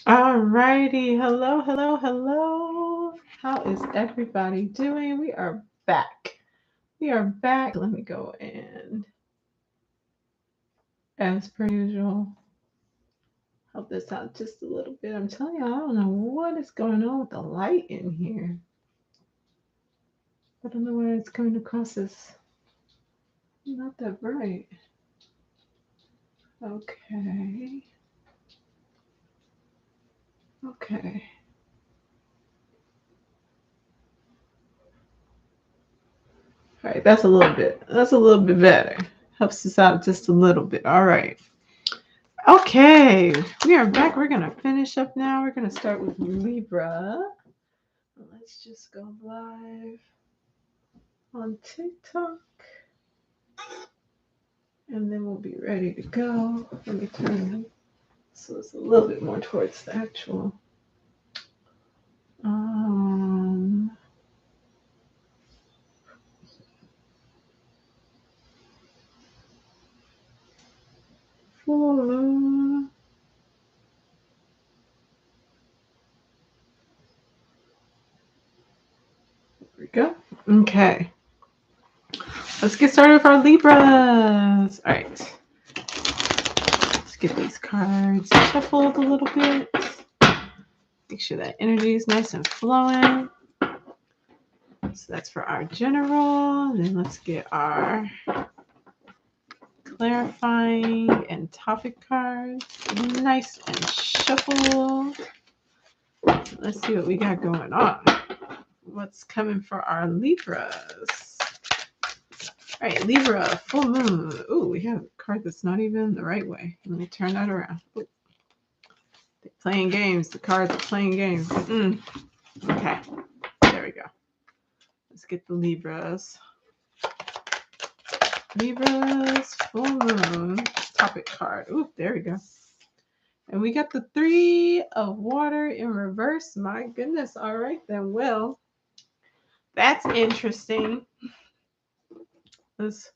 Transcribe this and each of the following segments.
All righty. Hello, hello, hello. How is everybody doing? We are back. We are back. Let me go and, as per usual, help this out just a little bit. I'm telling you, I don't know what is going on with the light in here. I don't know why it's coming across as not that bright. Okay. Okay. All right. That's a little bit better. Helps us out just a little bit. All right. Okay, we are back. We're gonna finish up now. We're gonna start with Libra. Let's just go live on TikTok, and then we'll be ready to go. Let me turn it so it's a little bit more towards the actual um full moon. There we go. Okay, let's get started with our Libras. All right, let's get these cards shuffled a little bit. Make sure that energy is nice and flowing. So that's for our general. And then let's get our clarifying and topic cards nice and shuffled. Let's see what we got going on. What's coming for our Libras? All right, Libra, full moon. Ooh, we have a card that's not even the right way. Let me turn that around. Ooh. They're playing games. The cards are playing games. Okay, there we go. Let's get the Libras. Libra's full moon topic card. Ooh, there we go. And we got the 3 of water in reverse. My goodness. All right, then. Well, that's interesting. Let's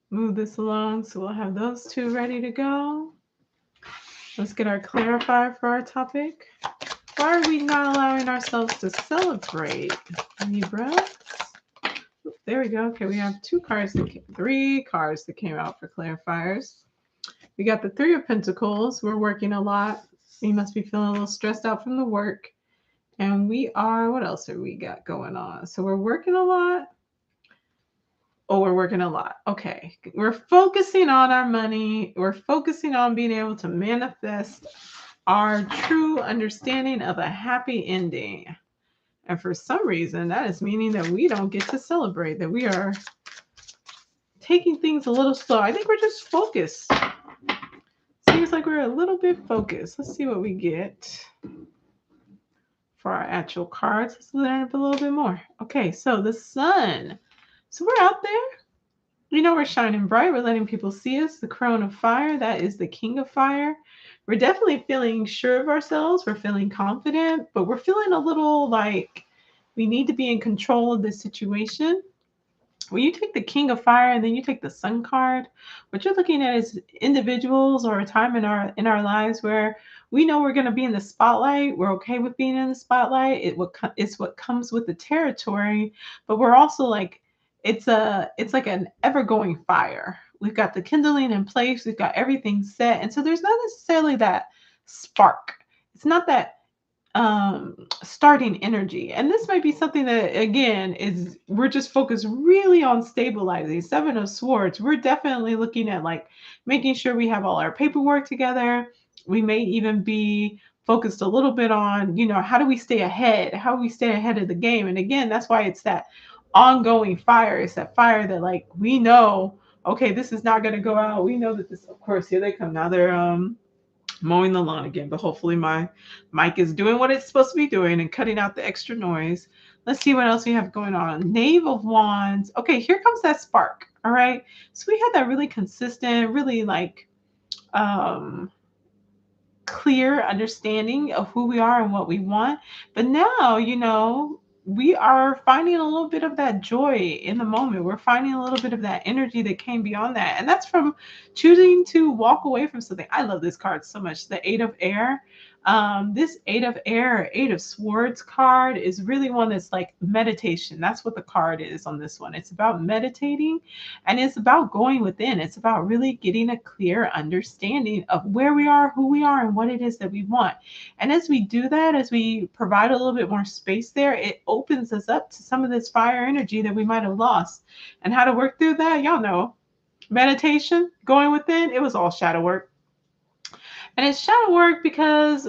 move this along so we'll have those two ready to go. Let's get our clarifier for our topic. Why are we not allowing ourselves to celebrate, Libra? There we go. Okay, we have 3 cards that came out for clarifiers. We got the 3 of Pentacles. We're working a lot. We must be feeling a little stressed out from the work. And we are, what else have we got going on? So we're working a lot. Oh, we're working a lot. Okay. We're focusing on our money. We're focusing on being able to manifest our true understanding of a happy ending. And for some reason, that is meaning that we don't get to celebrate, that we are taking things a little slow. I think we're just focused. Seems like we're a little bit focused. Let's see what we get for our actual cards. Let's learn up a little bit more. Okay, so the sun. So we're out there. You know, we're shining bright. We're letting people see us. The crown of fire, that is the king of fire. We're definitely feeling sure of ourselves. We're feeling confident, but we're feeling a little like we need to be in control of this situation. When you take the king of fire and then you take the sun card, what you're looking at is individuals or a time in our lives where we know we're going to be in the spotlight. We're okay with being in the spotlight. It's what comes with the territory, but we're also like it's like an ever going fire. We've got the kindling in place. We've got everything set, and so there's not necessarily that spark. It's not that starting energy. And this might be something that again is we're just focused really on stabilizing. 7 of Swords, we're definitely looking at like making sure we have all our paperwork together. We may even be focused a little bit on, how do we stay ahead, how do we stay ahead of the game. And again, that's why it's that ongoing fire. It's that fire that like we know, okay, this is not going to go out. We know that this, of course, here they come now. They're mowing the lawn again, but hopefully my mic is doing what it's supposed to be doing and cutting out the extra noise. Let's see what else we have going on. Knave of Wands. Okay, here comes that spark. All right. So we had that really consistent, really like um clear understanding of who we are and what we want. But now, we are finding a little bit of that joy in the moment. We're finding a little bit of that energy that came beyond that. And that's from choosing to walk away from something. I love this card so much. The 8 of Air. This Eight of Air, or Eight of Swords card is really one that's like meditation. That's what the card is on this one. It's about meditating, and it's about going within. It's about really getting a clear understanding of where we are, who we are, and what it is that we want. And as we do that, as we provide a little bit more space there, it opens us up to some of this fire energy that we might have lost. And how to work through that, y'all know. Meditation, going within, it was all shadow work. And it's shadow work because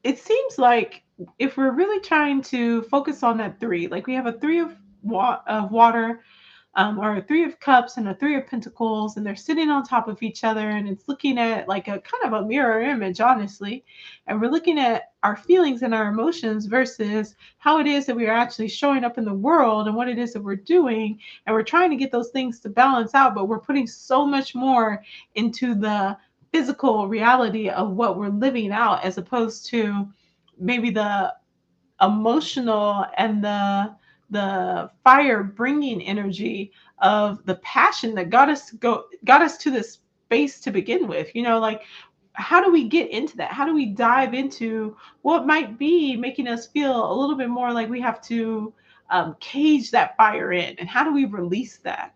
it seems like if we're really trying to focus on that three, like we have a three of water, or a three of cups and a three of pentacles, and they're sitting on top of each other, and it's looking at like a kind of a mirror image, honestly. And we're looking at our feelings and our emotions versus how it is that we are actually showing up in the world and what it is that we're doing. And we're trying to get those things to balance out, but we're putting so much more into the physical reality of what we're living out as opposed to maybe the emotional and the fire bringing energy of the passion that got us to this space to begin with. Like, how do we get into that? How do we dive into what might be making us feel a little bit more like we have to cage that fire in, and how do we release that?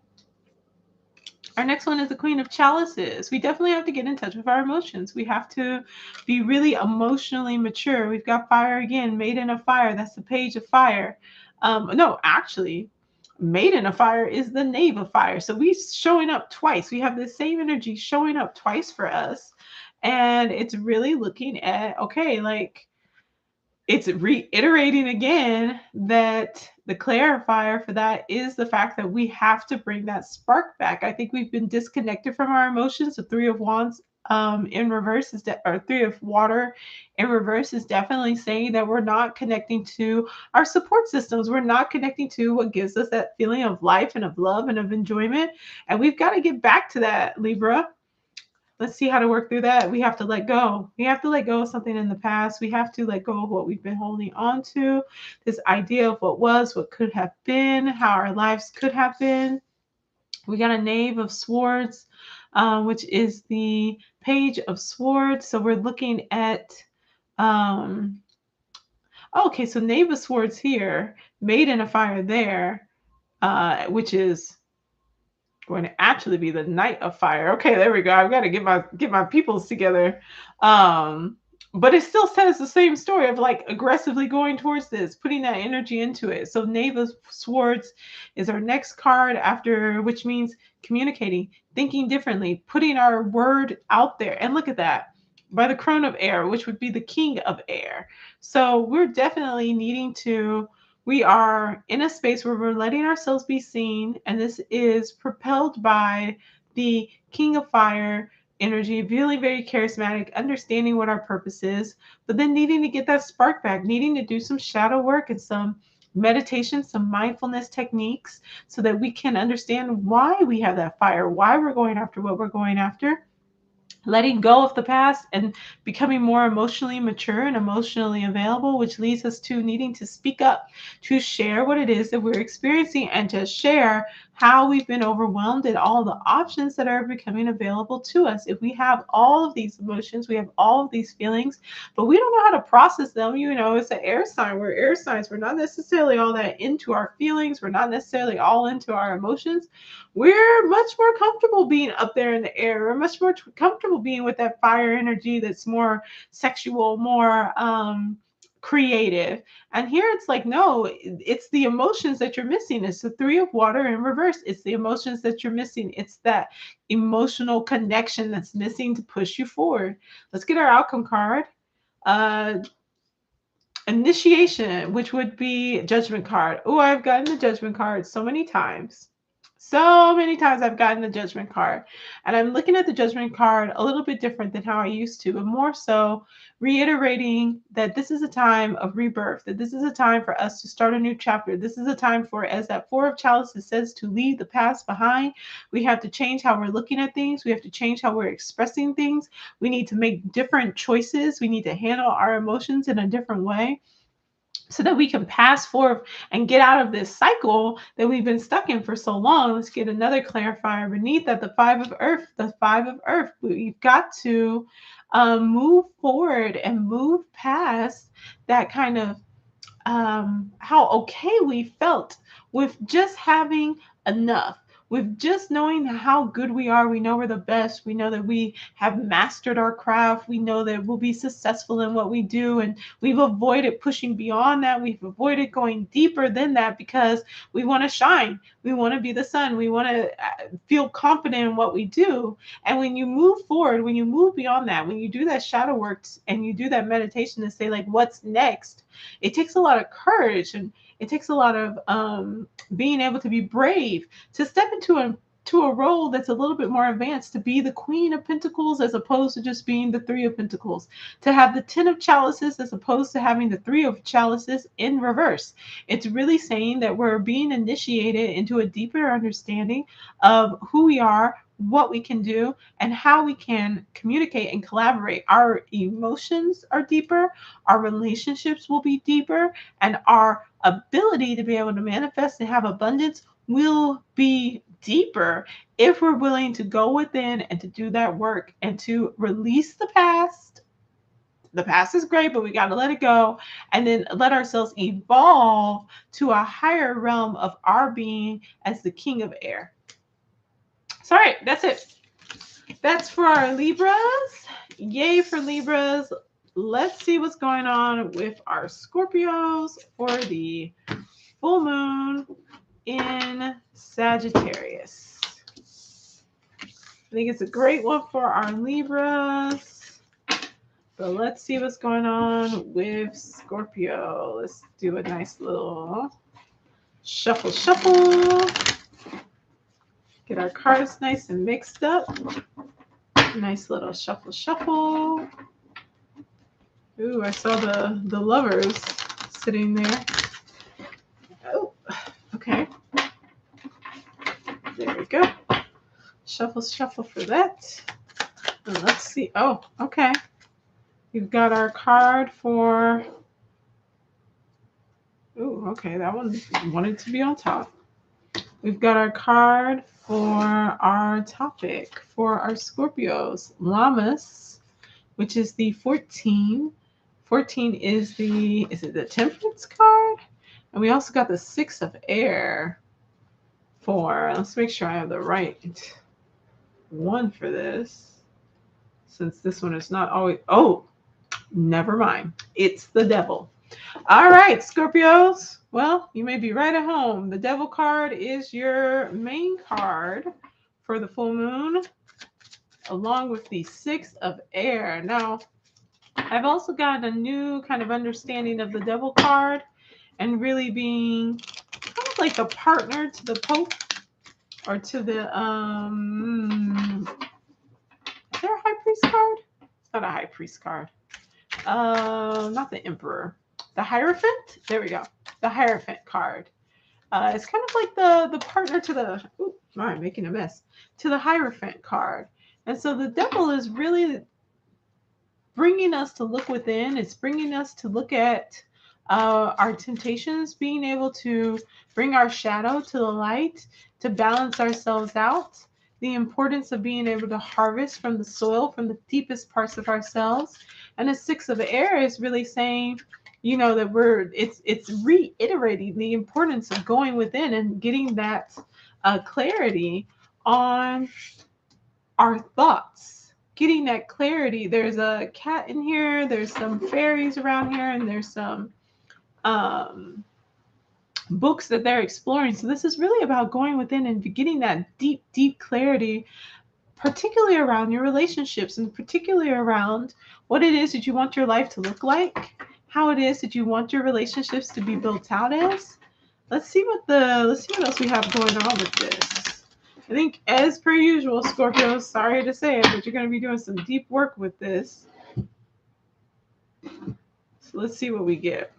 Our next one is the Queen of Chalices. We definitely have to get in touch with our emotions. We have to be really emotionally mature. We've got fire again, Maiden of Fire. That's the Page of Fire. No, actually, Maiden of Fire is the Knave of Fire. So we're showing up twice. We have the same energy showing up twice for us. And it's really looking at, okay, like, it's reiterating again that the clarifier for that is the fact that we have to bring that spark back. I think we've been disconnected from our emotions. The Three of Wands in reverse or Three of Water in reverse is definitely saying that we're not connecting to our support systems. We're not connecting to what gives us that feeling of life and of love and of enjoyment. And we've got to get back to that, Libra. Let's see how to work through that. We have to let go. We have to let go of something in the past. We have to let go of what we've been holding on to. This idea of what was, what could have been, how our lives could have been. We got a Knave of Swords, which is the Page of Swords. So we're looking at, okay, so Knave of Swords here, Maiden of Fire there, which is going to actually be the Knight of Fire. Okay, there we go. I've got to get my peoples together. But it still says the same story of like aggressively going towards this, putting that energy into it. So Knave of Swords is our next card after, which means communicating, thinking differently, putting our word out there. And look at that, by the Crone of Air, which would be the King of Air. So we're definitely needing to, we are in a space where we're letting ourselves be seen, and this is propelled by the King of Fire energy, feeling very charismatic, understanding what our purpose is, but then needing to get that spark back, needing to do some shadow work and some meditation, some mindfulness techniques so that we can understand why we have that fire, why we're going after what we're going after. Letting go of the past and becoming more emotionally mature and emotionally available, which leads us to needing to speak up, to share what it is that we're experiencing, and to share how we've been overwhelmed and all the options that are becoming available to us. If we have all of these emotions, we have all of these feelings, but we don't know how to process them. It's an air sign. We're air signs. We're not necessarily all that into our feelings. We're not necessarily all into our emotions. We're much more comfortable being up there in the air. We're much more comfortable being with that fire energy that's more sexual, more creative. And here it's like, no, it's the emotions that you're missing. It's the Three of Water in reverse. It's the emotions that you're missing. It's that emotional connection that's missing to push you forward. Let's get our outcome card. Initiation, which would be Judgment card. Oh, I've gotten the Judgment card so many times. So many times I've gotten the Judgment card, and I'm looking at the Judgment card a little bit different than how I used to, but more so reiterating that this is a time of rebirth, that this is a time for us to start a new chapter. This is a time for, as that Four of Chalices says, to leave the past behind. We have to change how we're looking at things. We have to change how we're expressing things. We need to make different choices. We need to handle our emotions in a different way. so that we can pass forth and get out of this cycle that we've been stuck in for so long. Let's get another clarifier beneath that. The five of earth, the five of earth. We've got to move forward and move past that kind of how okay we felt with just having enough, with just knowing how good we are. We know we're the best. We know that we have mastered our craft. We know that we'll be successful in what we do. And we've avoided pushing beyond that. We've avoided going deeper than that because we want to shine. We want to be the sun. We want to feel confident in what we do. And when you move forward, when you move beyond that, when you do that shadow work and you do that meditation to say, like, what's next? It takes a lot of courage, and it takes a lot of being able to be brave to step into a role that's a little bit more advanced, to be the Queen of Pentacles as opposed to just being the Three of Pentacles, to have the Ten of Chalices as opposed to having the Three of Chalices in reverse. It's really saying that we're being initiated into a deeper understanding of who we are, what we can do, and how we can communicate and collaborate. Our emotions are deeper, our relationships will be deeper, and our ability to be able to manifest and have abundance will be deeper if we're willing to go within and to do that work and to release the past. The past is great, but we got to let it go and then let ourselves evolve to a higher realm of our being as the king of air. So, all right, that's it. That's for our Libras. Yay for Libras. Let's see what's going on with our Scorpios for the full moon in Sagittarius. I think it's a great one for our Libras. But let's see what's going on with Scorpio. Let's do a nice little shuffle, shuffle. Get our cards nice and mixed up. Nice little shuffle, shuffle. Ooh, I saw the lovers sitting there. Oh, okay. There we go. Shuffle, shuffle for that. And let's see. Oh, okay. We've got our card for... Ooh, okay. That one wanted to be on top. We've got our card for our topic for our Scorpios. Llamas, which is the 14. 14 is it the Temperance card? And we also got the 6 of air for, let's make sure I have the right one for this, since this one is not always, oh, never mind. It's the devil. All right, Scorpios. Well, you may be right at home. The devil card is your main card for the full moon, along with the 6 of air. Now, I've also got a new kind of understanding of the devil card and really being kind of like a partner to the Pope or to the, is there a High Priest card? It's not a High Priest card. Not the Emperor. The Hierophant? There we go. The Hierophant card. It's kind of like the partner to the, ooh, I'm making a mess, to the Hierophant card. And so the devil is really bringing us to look within. It's bringing us to look at our temptations, being able to bring our shadow to the light, to balance ourselves out, the importance of being able to harvest from the soil, from the deepest parts of ourselves. And the 6 of air is really saying, you know, that it's reiterating the importance of going within and getting that clarity on our thoughts, getting that clarity. There's a cat in here, there's some fairies around here, and there's some books that they're exploring. So this is really about going within and getting that deep, deep clarity, particularly around your relationships and particularly around what it is that you want your life to look like, how it is that you want your relationships to be built out as. Let's see what else we have going on with this. I think, as per usual, Scorpio, sorry to say it, but you're going to be doing some deep work with this. So let's see what we get.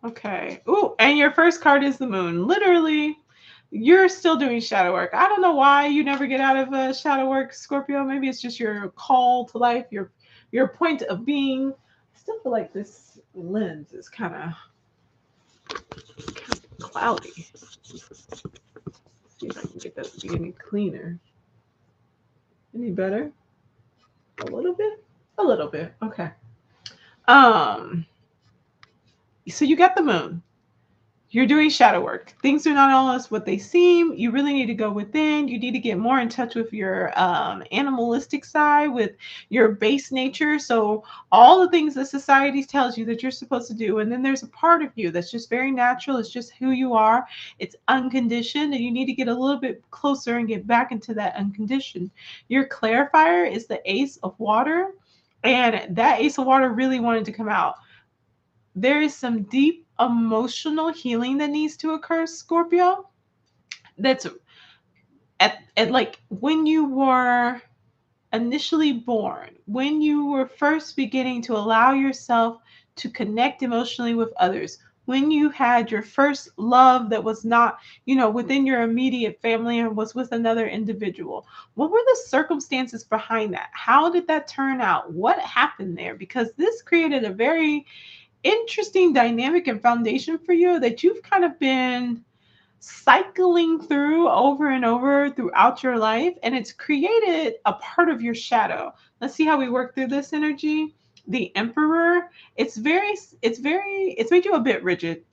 Okay. Ooh, and your first card is the moon. Literally, you're still doing shadow work. I don't know why you never get out of shadow work, Scorpio. Maybe it's just your call to life, your point of being. Still feel like this lens is kind of cloudy. See if I can get that to be any cleaner. Any better? A little bit? A little bit. Okay. So you got the moon. You're doing shadow work. Things are not always what they seem. You really need to go within. You need to get more in touch with your animalistic side, with your base nature. So all the things that society tells you that you're supposed to do, and then there's a part of you that's just very natural. It's just who you are. It's unconditioned, and you need to get a little bit closer and get back into that unconditioned. Your clarifier is the Ace of Water, and that Ace of Water really wanted to come out. There is some deep emotional healing that needs to occur, Scorpio. That's at like when you were initially born, when you were first beginning to allow yourself to connect emotionally with others, when you had your first love that was not, within your immediate family and was with another individual. What were the circumstances behind that? How did that turn out? What happened there? Because this created a very interesting dynamic and foundation for you that you've kind of been cycling through over and over throughout your life, and it's created a part of your shadow. Let's see how we work through this energy. The Emperor, it's made you a bit rigid.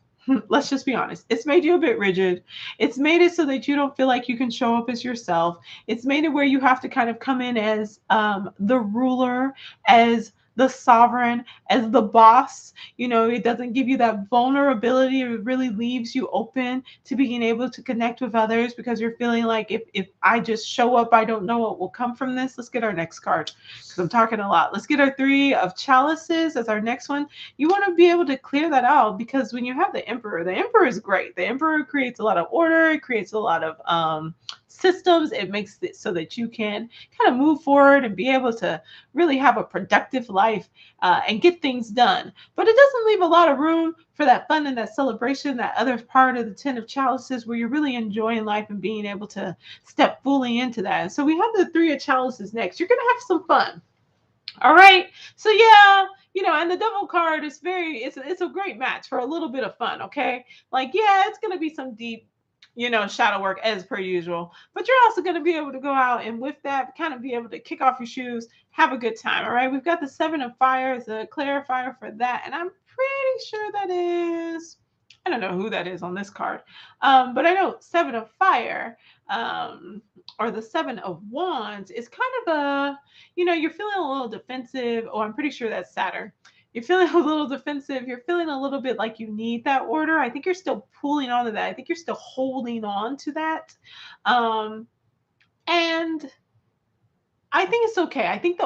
Let's just be honest. It's made you a bit rigid. It's made it so that you don't feel like you can show up as yourself. It's made it where you have to kind of come in as the ruler, as the sovereign, as the boss. It doesn't give you that vulnerability. It really leaves you open to being able to connect with others, because you're feeling like if I just show up, I don't know what will come from this. Let's get our next card, because I'm talking a lot. Let's get our Three of Chalices as our next one. You want to be able to clear that out, because when you have the Emperor is great. The Emperor creates a lot of order. It creates a lot of systems. It makes it so that you can kind of move forward and be able to really have a productive life and get things done. But it doesn't leave a lot of room for that fun and that celebration, that other part of the Ten of Chalices where you're really enjoying life and being able to step fully into that. And so we have the Three of Chalices next. You're going to have some fun. All right. So yeah, and the Devil card is it's a great match for a little bit of fun. Okay. Like, yeah, it's going to be some deep, shadow work as per usual, but you're also going to be able to go out and with that kind of be able to kick off your shoes, have a good time. All right. We've got the Seven of Fire as a clarifier for that. And I'm pretty sure that is, I don't know who that is on this card. But I know Seven of Fire, or the Seven of Wands is kind of you're feeling a little defensive. Oh, I'm pretty sure that's Saturn. You're feeling a little defensive. You're feeling a little bit like you need that order. I think you're still pulling on to that. I think you're still holding on to that. And I think it's okay. I think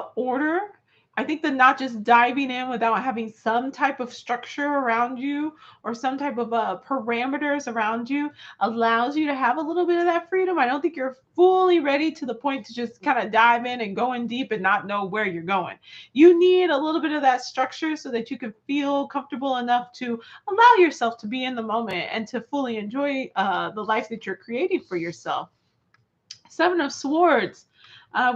the not just diving in without having some type of structure around you or some type of parameters around you allows you to have a little bit of that freedom. I don't think you're fully ready to the point to just kind of dive in and go in deep and not know where you're going. You need a little bit of that structure so that you can feel comfortable enough to allow yourself to be in the moment and to fully enjoy the life that you're creating for yourself. Seven of Swords.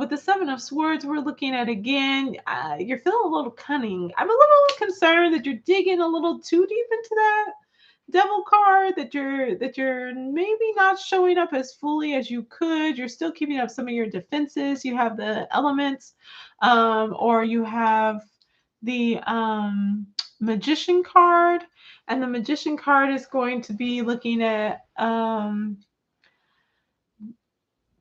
With the Seven of Swords, we're looking at again, you're feeling a little cunning. I'm a little concerned that you're digging a little too deep into that Devil card, that you're maybe not showing up as fully as you could. You're still keeping up some of your defenses. You have the elements, or you have the Magician card, and the Magician card is going to be looking at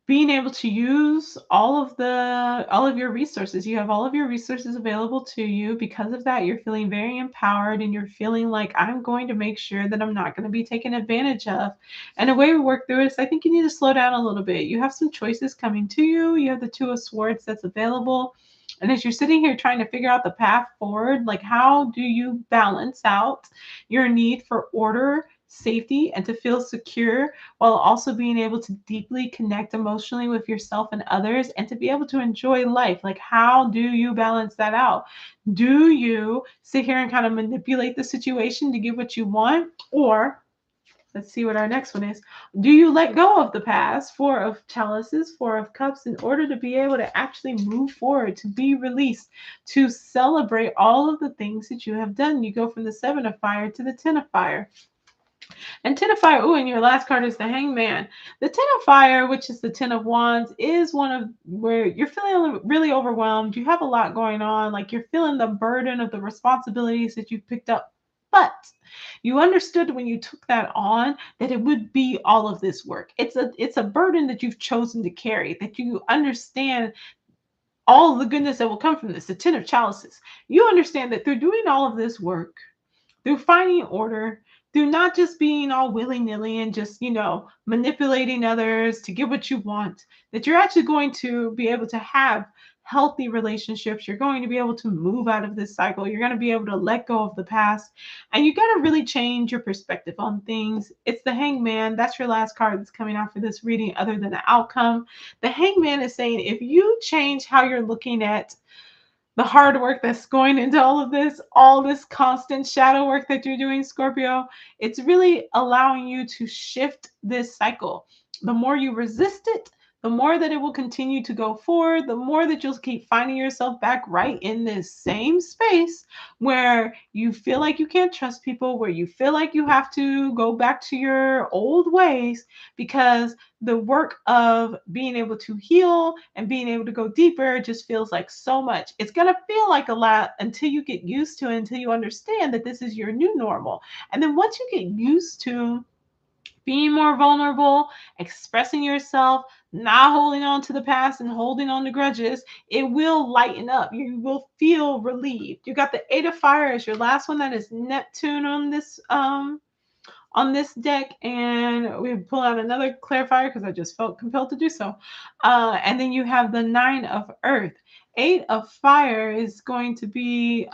being able to use all of your resources. You have all of your resources available to you. Because of that, you're feeling very empowered, and you're feeling like, I'm going to make sure that I'm not going to be taken advantage of. And the way we work through it is, I think you need to slow down a little bit. You have some choices coming to you. You have the Two of Swords that's available. And as you're sitting here trying to figure out the path forward, like, how do you balance out your need for order, safety, and to feel secure, while also being able to deeply connect emotionally with yourself and others, and to be able to enjoy life? Like, how do you balance that out? Do you sit here and kind of manipulate the situation to get what you want? Or Let's see what our next one is. Do you let go of the past? Four of chalices, Four of cups, in order to be able to actually move forward, to be released, to celebrate all of the things that you have done. You go from the Seven of fire to the Ten of fire. And Ten of Fire, ooh, and your last card is the Hangman. The Ten of Fire, which is the Ten of Wands, is one of where you're feeling really overwhelmed. You have a lot going on. Like you're feeling the burden of the responsibilities that you've picked up. But you understood when you took that on that it would be all of this work. It's a burden that you've chosen to carry, that you understand all the goodness that will come from this. The Ten of Chalices. You understand that through doing all of this work, through finding order, through not just being all willy-nilly and just, manipulating others to get what you want, that you're actually going to be able to have healthy relationships. You're going to be able to move out of this cycle. You're going to be able to let go of the past. And you got to really change your perspective on things. It's the Hangman. That's your last card that's coming out for this reading other than the outcome. The Hangman is saying if you change how you're looking at the hard work that's going into all this constant shadow work that you're doing, Scorpio, it's really allowing you to shift this cycle. The more you resist it, the more that it will continue to go forward, the more that you'll keep finding yourself back right in this same space where you feel like you can't trust people, where you feel like you have to go back to your old ways, because the work of being able to heal and being able to go deeper just feels like so much. It's going to feel like a lot until you get used to it, until you understand that this is your new normal. And then once you get used to being more vulnerable, expressing yourself, not holding on to the past and holding on to grudges, it will lighten up. You will feel relieved. You got the Eight of Fire as your last one. That is Neptune on this deck, and we pull out another clarifier because I just felt compelled to do so. And then you have the Nine of Earth. Eight of Fire is going to be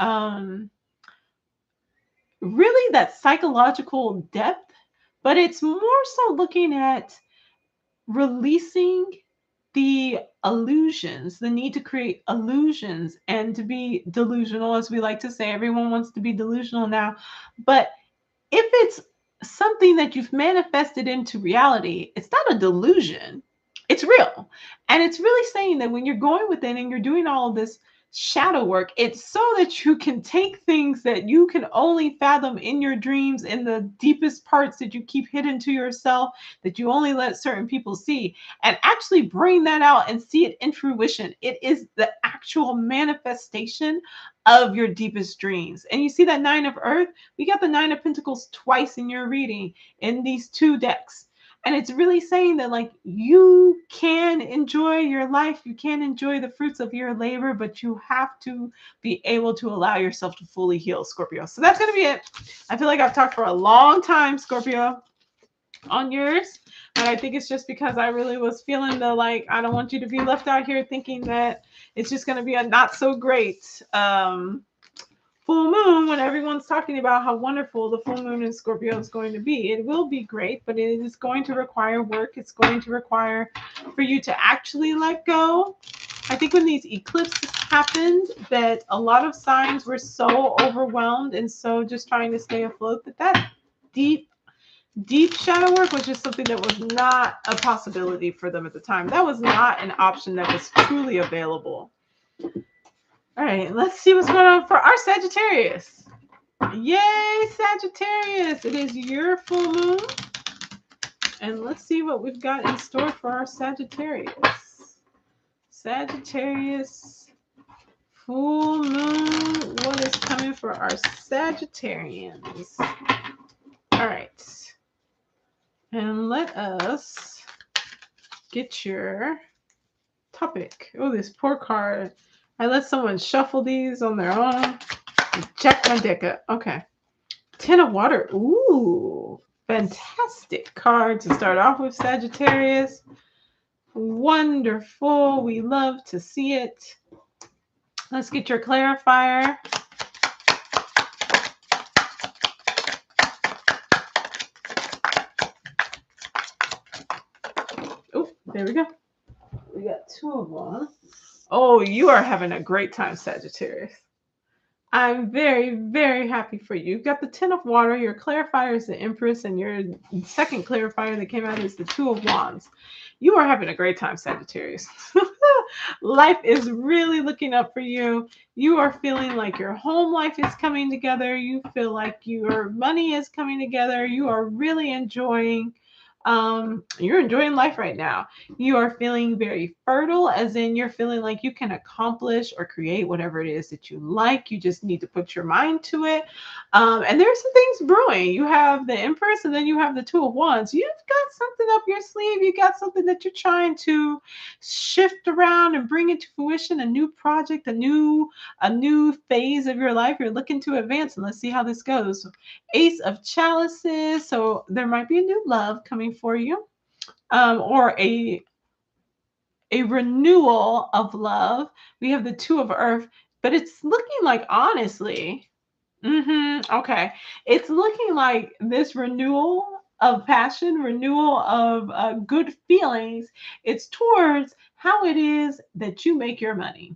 really that psychological depth, but it's more so looking at releasing the illusions, the need to create illusions and to be delusional, as we like to say. Everyone wants to be delusional now. But if it's something that you've manifested into reality, it's not a delusion. It's real. And it's really saying that when you're going within and you're doing all of this shadow work, it's so that you can take things that you can only fathom in your dreams, in the deepest parts that you keep hidden to yourself, that you only let certain people see, and actually bring that out and see it in fruition. It is the actual manifestation of your deepest dreams. And you see that Nine of Earth? We got the Nine of Pentacles twice in your reading in these two decks. And it's really saying that, like, you can enjoy your life, you can enjoy the fruits of your labor, but you have to be able to allow yourself to fully heal, Scorpio. So that's going to be it. I feel like I've talked for a long time, Scorpio, on yours. And I think it's just because I really was feeling the, like, I don't want you to be left out here thinking that it's just going to be a not so great full moon when everyone's talking about how wonderful the full moon in Scorpio is going to be. It will be great, but it is going to require work. It's going to require for you to actually let go. I think when these eclipses happened, that a lot of signs were so overwhelmed and so just trying to stay afloat that deep shadow work was just something that was not a possibility for them at the time. That was not an option that was truly available. All right, let's see what's going on for our Sagittarius. Yay, Sagittarius. It is your full moon. And let's see what we've got in store for our Sagittarius. Sagittarius, full moon. What is coming for our Sagittarians? All right. And let us get your topic. Oh, this poor card. I let someone shuffle these on their own. Check my deck up. Okay. Ten of Water. Ooh, fantastic card to start off with, Sagittarius. Wonderful. We love to see it. Let's get your clarifier. Oh, there we go. We got two of them. Oh, you are having a great time, Sagittarius. I'm very, very happy for you. You've got the Ten of Water. Your clarifier is the Empress, and your second clarifier that came out is the Two of Wands. You are having a great time, Sagittarius. Life is really looking up for you. You are feeling like your home life is coming together. You feel like your money is coming together. You are really enjoying. You're enjoying life right now. You are feeling very fertile, as in you're feeling like you can accomplish or create whatever it is that you like. You just need to put your mind to it. And there's some things brewing. You have the Empress, and then you have the Two of Wands. You've got something up your sleeve. You got something that you're trying to shift around and bring into fruition. A new project, a new phase of your life. You're looking to advance, and let's see how this goes. Ace of Chalices. So there might be a new love coming for you, or a renewal of love. We have the Two of Earth, but it's looking like, honestly, okay, it's looking like this renewal of passion, renewal of good feelings. It's towards how it is that you make your money.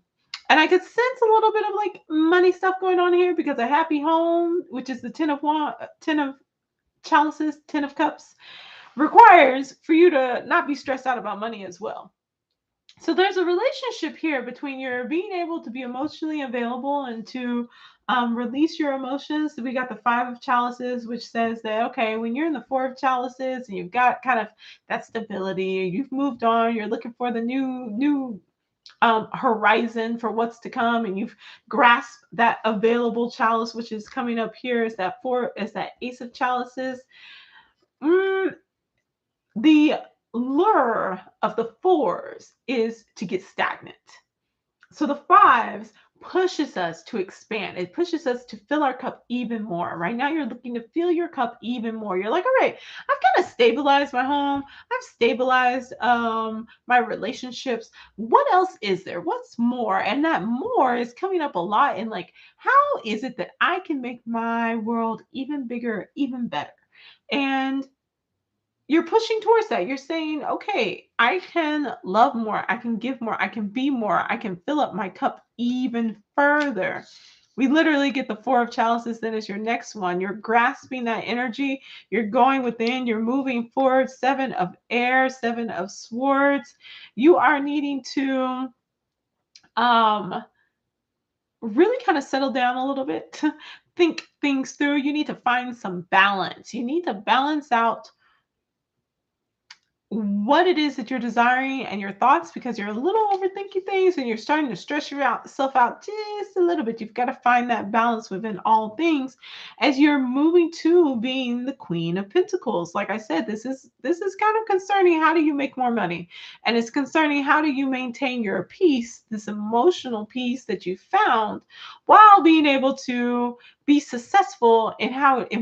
And I could sense a little bit of like money stuff going on here, because a happy home, which is the Ten of Chalices, Ten of Cups, requires for you to not be stressed out about money as well. So there's a relationship here between your being able to be emotionally available and to release your emotions. We got the Five of Chalices, which says that, okay, when you're in the Four of Chalices and you've got kind of that stability, you've moved on, you're looking for the new horizon for what's to come, and you've grasped that available chalice, which is coming up here, is that Ace of Chalices. Mm, the lure of the fours is to get stagnant. So the fives pushes us to expand. It pushes us to fill our cup even more. Right now, you're looking to fill your cup even more. You're like, all right, I've kind of stabilized my home. I've stabilized my relationships. What else is there? What's more? And that more is coming up a lot in like, how is it that I can make my world even bigger, even better? And you're pushing towards that. You're saying, okay, I can love more, I can give more, I can be more, I can fill up my cup even further. We literally get the Four of Chalices, then is your next one. You're grasping that energy, you're going within, you're moving forward. Seven of Air, Seven of Swords. You are needing to um really kind of settle down a little bit, think things through. You need to find some balance. You need to balance out what it is that you're desiring and your thoughts, because you're a little overthinking things and you're starting to stress yourself out just a little bit. You've got to find that balance within all things as you're moving to being the Queen of Pentacles. Like I said, this is kind of concerning. How do you make more money? And it's concerning, how do you maintain your peace, this emotional peace that you found, while being able to be successful in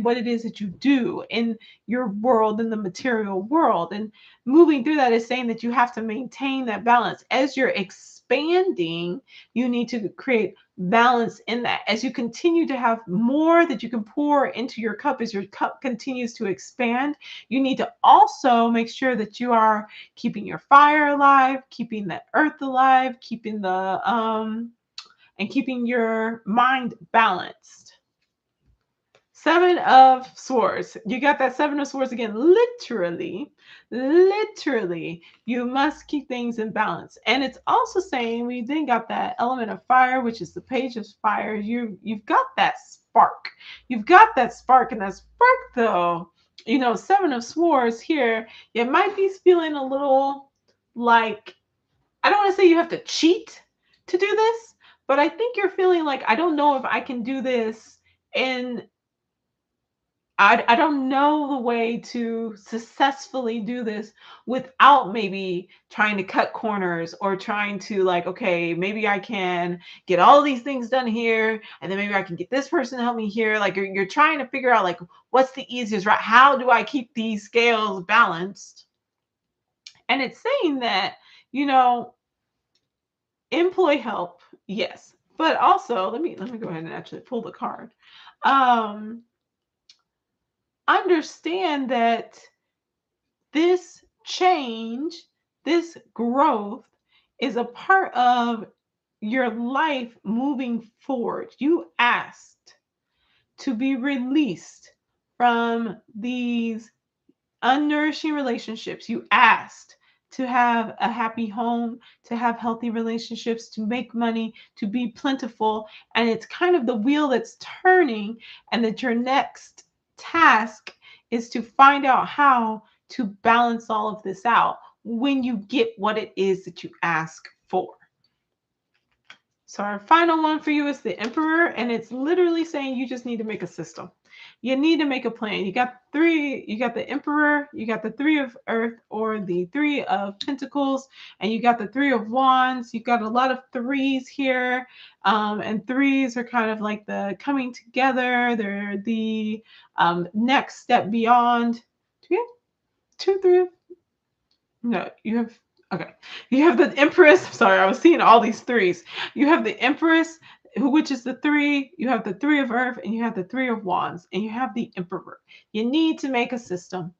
what it is that you do in your world, in the material world. And moving through that is saying that you have to maintain that balance. As you're expanding, you need to create balance in that. As you continue to have more that you can pour into your cup, as your cup continues to expand, you need to also make sure that you are keeping your fire alive, keeping the earth alive, keeping your mind balanced. Seven of Swords. You got that Seven of Swords again. Literally, you must keep things in balance. And it's also saying we then got that element of fire, which is the Page of Fire. You've got that spark. You've got that spark, and that spark, though, Seven of Swords here, you might be feeling a little like, I don't want to say you have to cheat to do this, but I think you're feeling like, I don't know if I can do this, and I don't know the way to successfully do this without maybe trying to cut corners, or trying to like, okay, maybe I can get all these things done here, and then maybe I can get this person to help me here. Like you're trying to figure out like, what's the easiest route? How do I keep these scales balanced? And it's saying that, you know, employ help, yes, but also let me go ahead and actually pull the card. Um, Understand that this change, this growth is a part of your life moving forward. You asked to be released from these unnourishing relationships. You asked to have a happy home, to have healthy relationships, to make money, to be plentiful. And it's kind of the wheel that's turning, and that your next task is to find out how to balance all of this out when you get what it is that you ask for. So our final one for you is the Emperor, and it's literally saying you just need to make a system. You need to make a plan. You got the Emperor, you got the Three of Earth or the Three of Pentacles, and you got the Three of Wands. You got a lot of threes here, and threes are kind of like the coming together. They're the next step beyond. Do you have two, three? No, you have, okay. You have the Empress. Sorry, I was seeing all these threes. You have the Empress, which is the three. You have the Three of Earth, and you have the Three of Wands, and you have the Emperor. You need to make a system.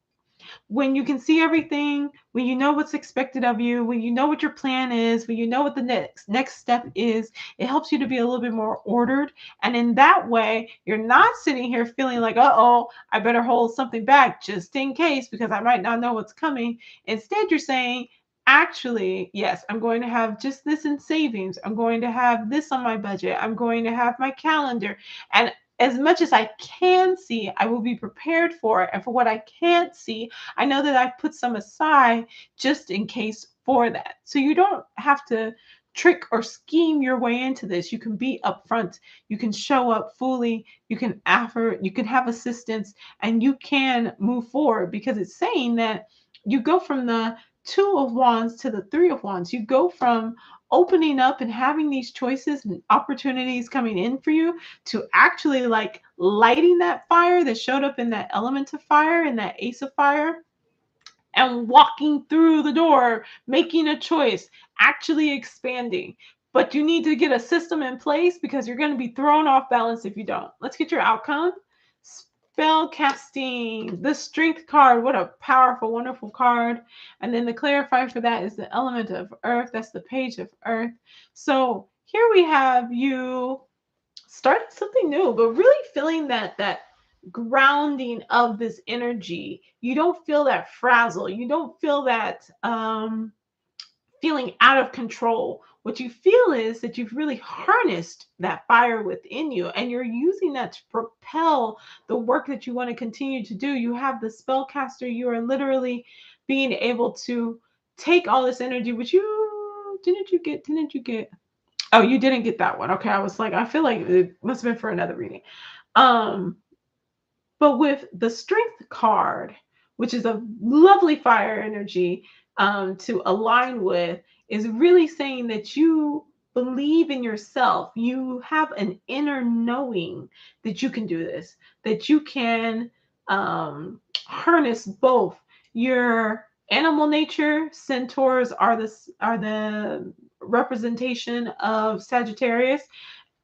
When you can see everything, when you know what's expected of you, when you know what your plan is, when you know what the next step is, it helps you to be a little bit more ordered. And in that way, you're not sitting here feeling like, uh-oh, I better hold something back just in case because I might not know what's coming. Instead, you're saying, actually, yes, I'm going to have just this in savings. I'm going to have this on my budget. I'm going to have my calendar. And as much as I can see, I will be prepared for it. And for what I can't see, I know that I've put some aside just in case for that. So you don't have to trick or scheme your way into this. You can be upfront. You can show up fully. You can offer, you can have assistance, and you can move forward because it's saying that you go from the Two of Wands to the Three of Wands. You go from opening up and having these choices and opportunities coming in for you to actually like lighting that fire that showed up in that element of fire and that ace of fire and walking through the door, making a choice, actually expanding. But you need to get a system in place because you're going to be thrown off balance if you don't. Let's get your outcome. Spell casting, the Strength card. What a powerful, wonderful card. And then the clarifier for that is the element of Earth. That's the Page of Earth. So here we have you starting something new, but really feeling that grounding of this energy. You don't feel that frazzle. You don't feel that feeling out of control. What you feel is that you've really harnessed that fire within you and you're using that to propel the work that you want to continue to do. You have the spellcaster. You are literally being able to take all this energy, which you didn't you get Oh, you didn't get that one. Okay. I was like, I feel like it must have been for another reading. Um, but with the Strength card, which is a lovely fire energy to align with, is really saying that you believe in yourself. You have an inner knowing that you can do this, that you can harness both your animal nature. Centaurs are the representation of Sagittarius,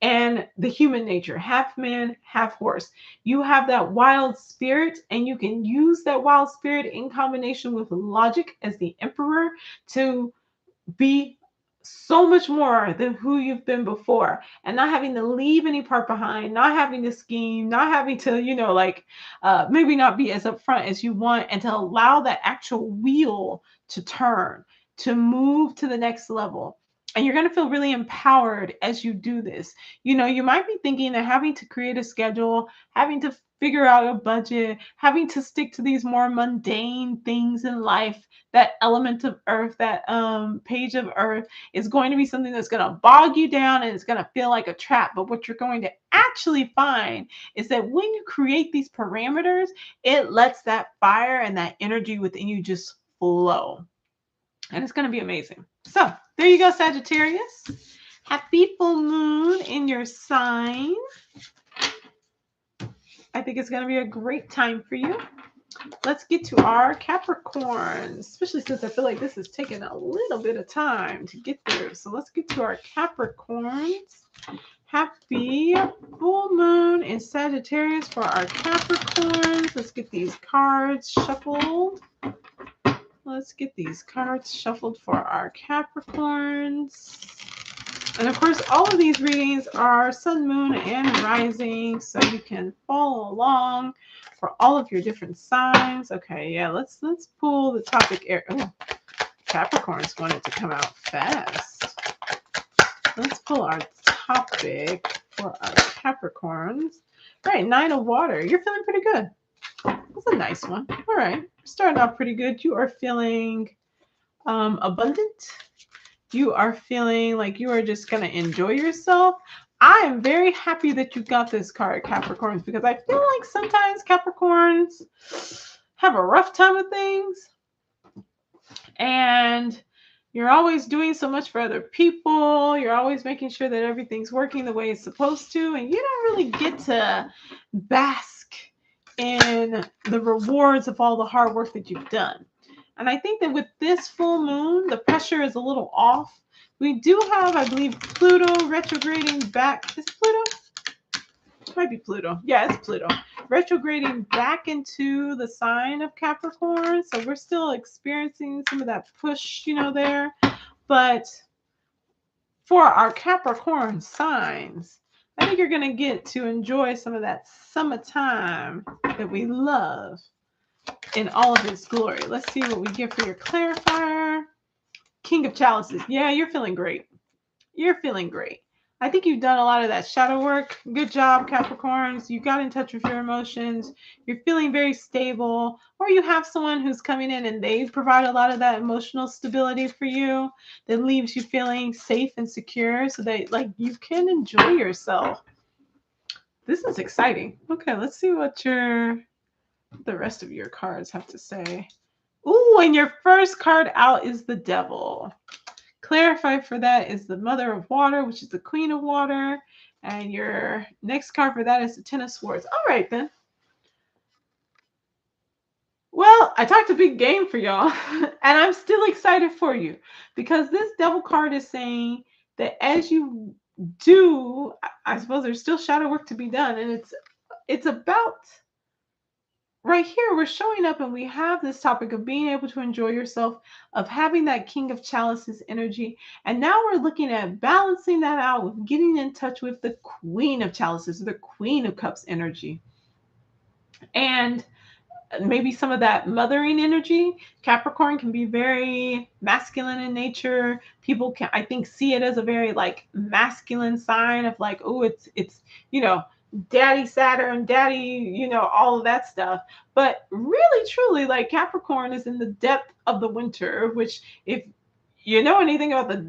and the human nature, half man, half horse. You have that wild spirit, and you can use that wild spirit in combination with logic as the Emperor to be so much more than who you've been before, and not having to leave any part behind, not having to scheme, not having to, maybe not be as upfront as you want, and to allow that actual wheel to turn, to move to the next level. And you're going to feel really empowered as you do this. You might be thinking that having to create a schedule, having to figure out a budget, having to stick to these more mundane things in life, that element of Earth, that Page of Earth, is going to be something that's going to bog you down and it's going to feel like a trap. But what you're going to actually find is that when you create these parameters, it lets that fire and that energy within you just flow. And it's going to be amazing. So there you go, Sagittarius. Happy full moon in your sign. I think it's going to be a great time for you. Let's get to our Capricorns, especially since I feel like this is taking a little bit of time to get there. So let's get to our Capricorns. Happy full moon in Sagittarius for our Capricorns. Let's get these cards shuffled. Let's get these cards shuffled for our Capricorns. And of course, all of these readings are sun, moon, and rising, so you can follow along for all of your different signs. Okay, yeah, let's pull the topic air. Oh, Capricorns wanted to come out fast. Let's pull our topic for our Capricorns. All right, 9 of water. You're feeling pretty good. That's a nice one. All right, starting off pretty good. You are feeling abundant. You are feeling like you are just going to enjoy yourself. I am very happy that you got this card, Capricorns, because I feel like sometimes Capricorns have a rough time of things, and you're always doing so much for other people. You're always making sure that everything's working the way it's supposed to, and you don't really get to bask in the rewards of all the hard work that you've done. And I think that with this full moon, the pressure is a little off. We do have, I believe, Pluto retrograding back. Is Pluto? It might be Pluto. Yeah, it's Pluto. Retrograding back into the sign of Capricorn. So we're still experiencing some of that push, there. But for our Capricorn signs, I think you're going to get to enjoy some of that summertime that we love in all of its glory. Let's see what we get for your clarifier. King of Chalices. Yeah, you're feeling great. You're feeling great. I think you've done a lot of that shadow work. Good job, Capricorns. You got in touch with your emotions. You're feeling very stable. Or you have someone who's coming in and they provide a lot of that emotional stability for you that leaves you feeling safe and secure so that you can enjoy yourself. This is exciting. Okay, let's see what the rest of your cards have to say. Ooh, and your first card out is the Devil. Clarify for that is the Mother of Water, which is the Queen of Water. And your next card for that is the Ten of Swords. All right, then. Well, I talked a big game for y'all, and I'm still excited for you because this Devil card is saying that as you do, I suppose there's still shadow work to be done, and it's about right here, we're showing up and we have this topic of being able to enjoy yourself, of having that King of Chalices energy. And now we're looking at balancing that out with getting in touch with the Queen of Chalices, the Queen of Cups energy. And maybe some of that mothering energy. Capricorn can be very masculine in nature. People can, I think, see it as a very masculine sign of oh, it's daddy Saturn, daddy, all of that stuff. But really, truly, Capricorn is in the depth of the winter, which if you know anything about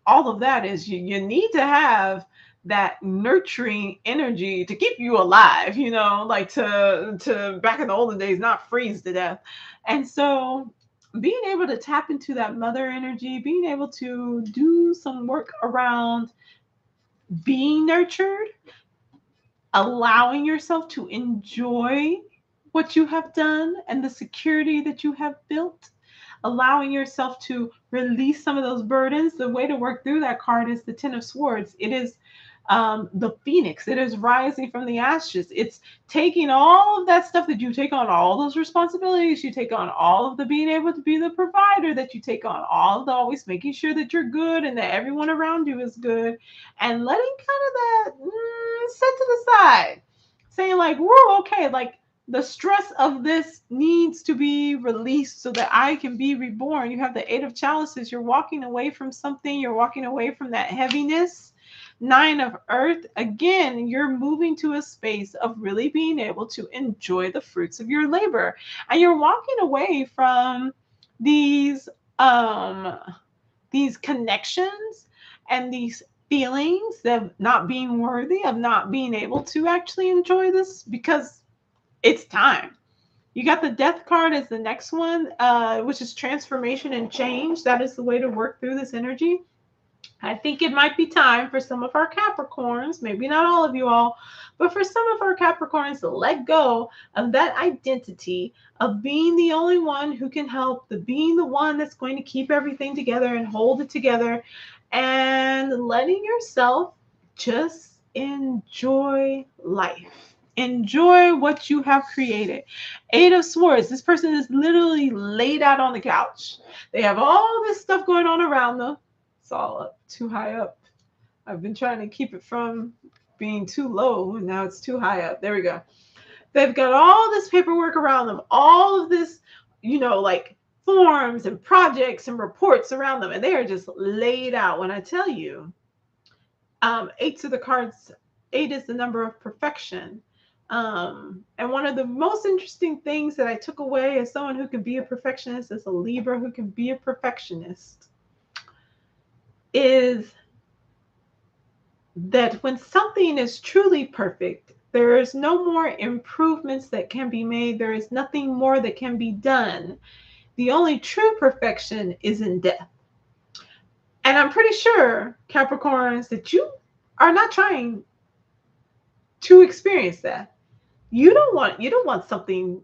all of that is you need to have that nurturing energy to keep you alive, to back in the olden days, not freeze to death. And so being able to tap into that mother energy, being able to do some work around being nurtured, allowing yourself to enjoy what you have done and the security that you have built, allowing yourself to release some of those burdens. The way to work through that card is the Ten of Swords. It is the phoenix. It is rising from the ashes. It's taking all of that stuff that you take on, all those responsibilities. You take on all of the being able to be the provider, that you take on all of the always making sure that you're good and that everyone around you is good, and letting kind of that set to the side, saying we're okay. The stress of this needs to be released so that I can be reborn. You have the Eight of Chalices. You're walking away from something. You're walking away from that heaviness. Nine of Earth. Again, you're moving to a space of really being able to enjoy the fruits of your labor. And you're walking away from these connections and these feelings of not being worthy, of not being able to actually enjoy this because it's time. You got the Death card as the next one, which is transformation and change. That is the way to work through this energy. I think it might be time for some of our Capricorns, maybe not all of you all, but for some of our Capricorns to let go of that identity of being the only one who can help, being the one that's going to keep everything together and hold it together, and letting yourself just enjoy life. Enjoy what you have created. Eight of Swords. This person is literally laid out on the couch. They have all this stuff going on around them. All up too high up. I've been trying to keep it from being too low, and now it's too high up. There we go. They've got all this paperwork around them, all of this, like forms and projects and reports around them, and they are just laid out. When I tell you, eight of the cards, eight is the number of perfection. And one of the most interesting things that I took away as someone who can be a perfectionist, as a Libra who can be a perfectionist, is that when something is truly perfect, there is no more improvements that can be made. There is nothing more that can be done. The only true perfection is in death. And I'm pretty sure, Capricorns, that you are not trying to experience that. You don't want something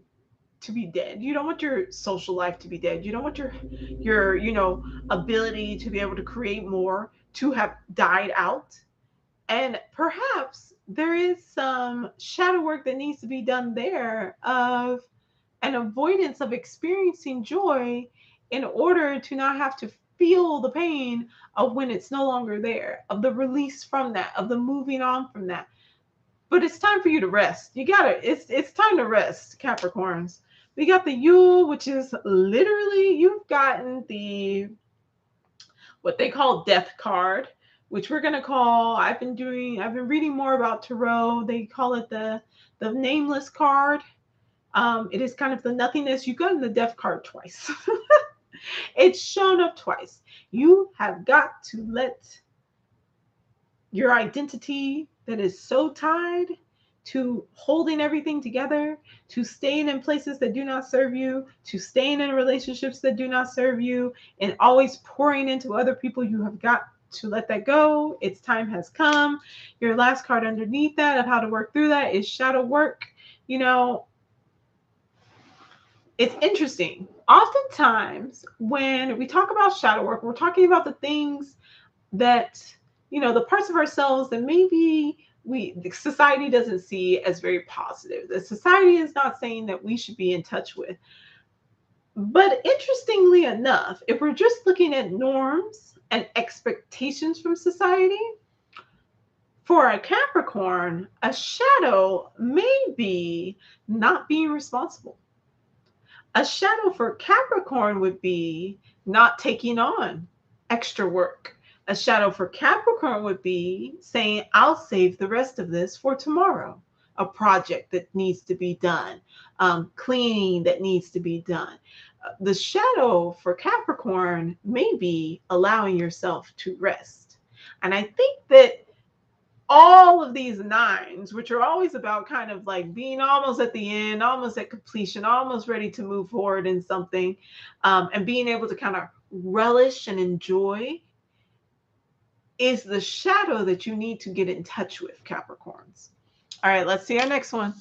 to be dead. You don't want your social life to be dead. You don't want your ability to be able to create more to have died out. And perhaps there is some shadow work that needs to be done there of an avoidance of experiencing joy in order to not have to feel the pain of when it's no longer there, of the release from that, of the moving on from that. But it's time for you to rest. It's time to rest, Capricorns. We got the Yule, which is literally you've gotten the what they call death card, which we're gonna call. I've been reading more about tarot. They call it the nameless card. It is kind of the nothingness. You've gotten the death card twice. It's shown up twice. You have got to let your identity that is so tied to holding everything together, to staying in places that do not serve you, to staying in relationships that do not serve you, and always pouring into other people. You have got to let that go. Its time has come. Your last card underneath that of how to work through that is shadow work. It's interesting. Oftentimes, when we talk about shadow work, we're talking about the things that, the parts of ourselves that maybe society doesn't see as very positive. The society is not saying that we should be in touch with. But interestingly enough, if we're just looking at norms and expectations from society, for a Capricorn, a shadow may be not being responsible. A shadow for Capricorn would be not taking on extra work. A shadow for Capricorn would be saying, I'll save the rest of this for tomorrow. A project that needs to be done, cleaning that needs to be done. The shadow for Capricorn may be allowing yourself to rest. And I think that all of these nines, which are always about kind of like being almost at the end, almost at completion, almost ready to move forward in something, and being able to kind of relish and enjoy, is the shadow that you need to get in touch with, Capricorns. All right, let's see our next one.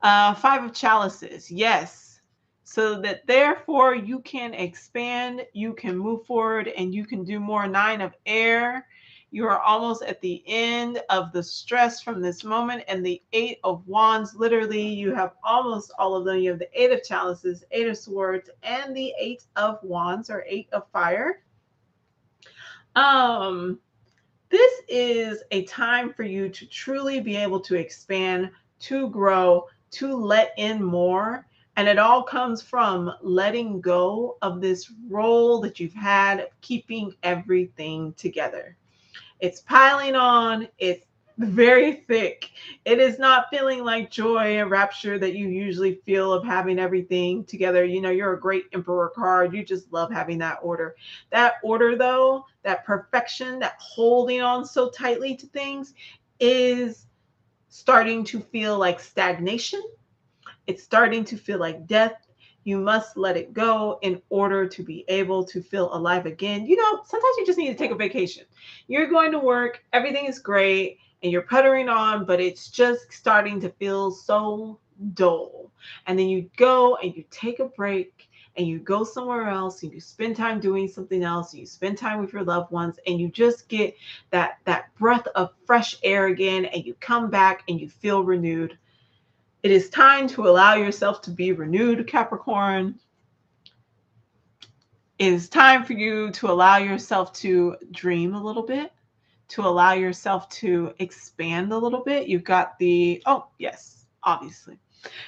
Five of Chalices. Yes. So that therefore you can expand, you can move forward, and you can do more. Nine of Air. You are almost at the end of the stress from this moment. And the Eight of Wands, literally, you have almost all of them. You have the Eight of Chalices, Eight of Swords, and the Eight of Wands, or Eight of Fire. This is a time for you to truly be able to expand, to grow, to let in more. And it all comes from letting go of this role that you've had of keeping everything together. It's piling on. It's very thick. It is not feeling like joy and rapture that you usually feel of having everything together. You're a great emperor card. You just love having that order. That order, though, that perfection, that holding on so tightly to things is starting to feel like stagnation. It's starting to feel like death. You must let it go in order to be able to feel alive again. Sometimes you just need to take a vacation. You're going to work, everything is great, and you're puttering on, but it's just starting to feel so dull. And then you go and you take a break and you go somewhere else and you spend time doing something else. And you spend time with your loved ones and you just get that breath of fresh air again, and you come back and you feel renewed. It is time to allow yourself to be renewed, Capricorn. It is time for you to allow yourself to dream a little bit, to allow yourself to expand a little bit. You've got the, oh, yes, obviously.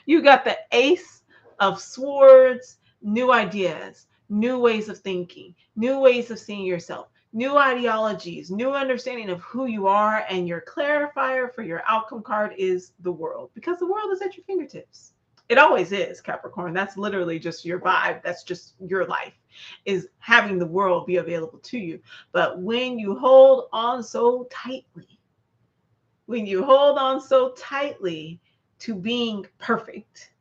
You got the Ace of Swords, new ideas, new ways of thinking, new ways of seeing yourself, new ideologies, new understanding of who you are. And your clarifier for your outcome card is the world, because the world is at your fingertips. It always is, Capricorn. That's literally just your vibe. That's just your life, is having the world be available to you. But when you hold on so tightly, to being perfect,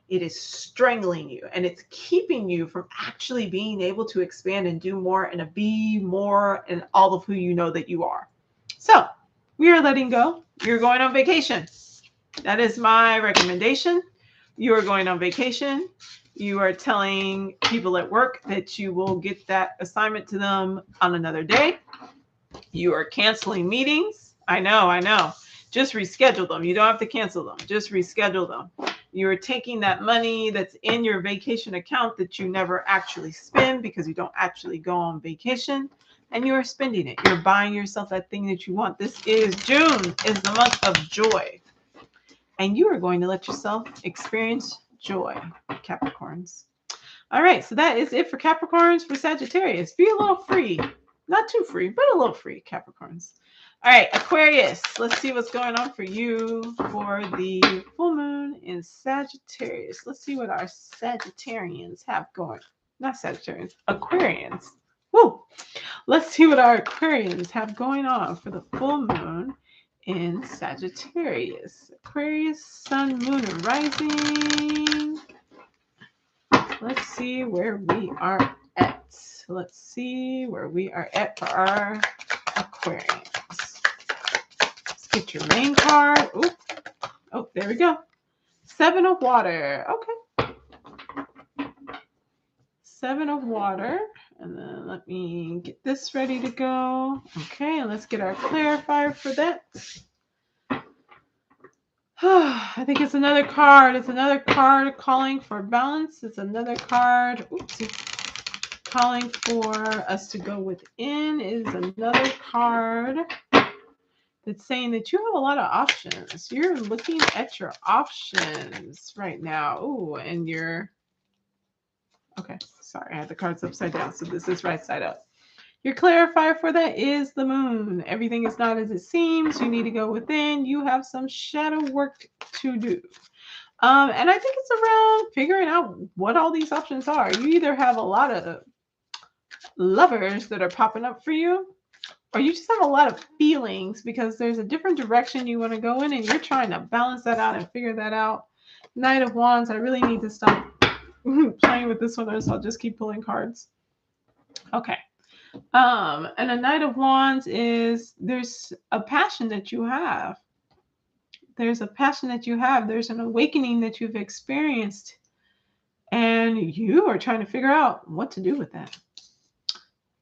it is strangling you, and it's keeping you from actually being able to expand and do more and to be more and all of who you know that you are. So we are letting go. You're going on vacation. That is my recommendation. You are going on vacation. You are telling people at work that you will get that assignment to them on another day. You are canceling meetings. I know. Just reschedule them. You don't have to cancel them. Just reschedule them. You're taking that money that's in your vacation account that you never actually spend because you don't actually go on vacation, and you are spending it. You're buying yourself that thing that you want. This is June, is the month of joy. And you are going to let yourself experience joy, Capricorns. All right, so that is it for Capricorns. For Sagittarius, be a little free. Not too free, but a little free, Capricorns. All right, Aquarius, let's see what's going on for you for the full moon in Sagittarius. Let's see what our Sagittarians have going. Not Sagittarians, Aquarians. Woo! Let's see what our Aquarians have going on for the full moon in Sagittarius. Aquarius, sun, moon, and rising. Let's see where we are at. Let's see where we are at for our Aquarians. Let's get your main card. Ooh. Oh, there we go. 7 of water. Okay. 7 of water. And then let me get this ready to go. Okay, and let's get our clarifier for that. I think it's another card. It's another card calling for balance. It's another card. Oopsie. Calling for us to go within is another card that's saying that you have a lot of options. You're looking at your options right now. Ooh, and you're... Okay, sorry, I had the cards upside down, so this is right side up. Your clarifier for that is the moon. Everything is not as it seems. You need to go within. You have some shadow work to do. And I think it's around figuring out what all these options are. You either have a lot of lovers that are popping up for you, or you just have a lot of feelings because there's a different direction you want to go in and you're trying to balance that out and figure that out. Knight of Wands, I really need to stop playing with this one, or so I'll just keep pulling cards. Okay. And a Knight of Wands is, there's a passion that you have. There's a passion that you have. There's an awakening that you've experienced. And you are trying to figure out what to do with that.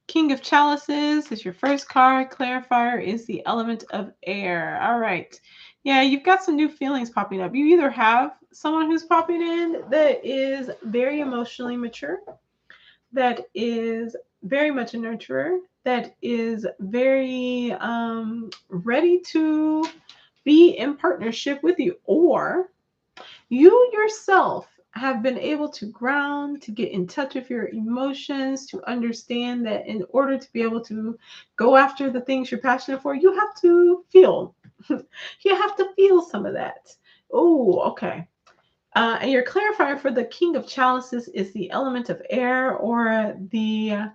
King of Chalices is your first card. Clarifier is the element of air. All right. Yeah, you've got some new feelings popping up. You either have someone who's popping in that is very emotionally mature, that is very much a nurturer, that is very ready to be in partnership with you, or you yourself have been able to ground, to get in touch with your emotions, to understand that in order to be able to go after the things you're passionate for, you have to feel. You have to feel some of that. Oh, okay. And your clarifier for the King of Chalices is the element of air, or the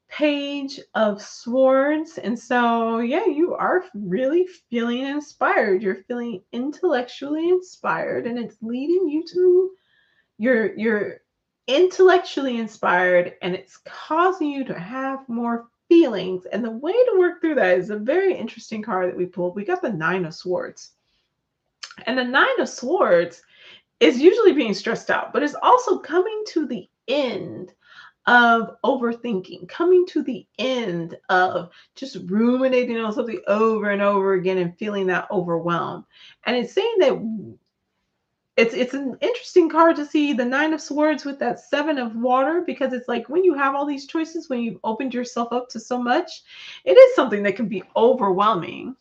Page of Swords. And so, yeah, you are really feeling inspired. You're feeling intellectually inspired, and it's leading you to... You're intellectually inspired, and it's causing you to have more feelings. And the way to work through that is a very interesting card that we pulled. We got the 9 of Swords. And the 9 of Swords is usually being stressed out, but it's also coming to the end of overthinking, coming to the end of just ruminating on something over and over again and feeling that overwhelmed. And it's saying that it's an interesting card to see the Nine of Swords with that Seven of Water, because it's like when you have all these choices, when you've opened yourself up to so much, it is something that can be overwhelming.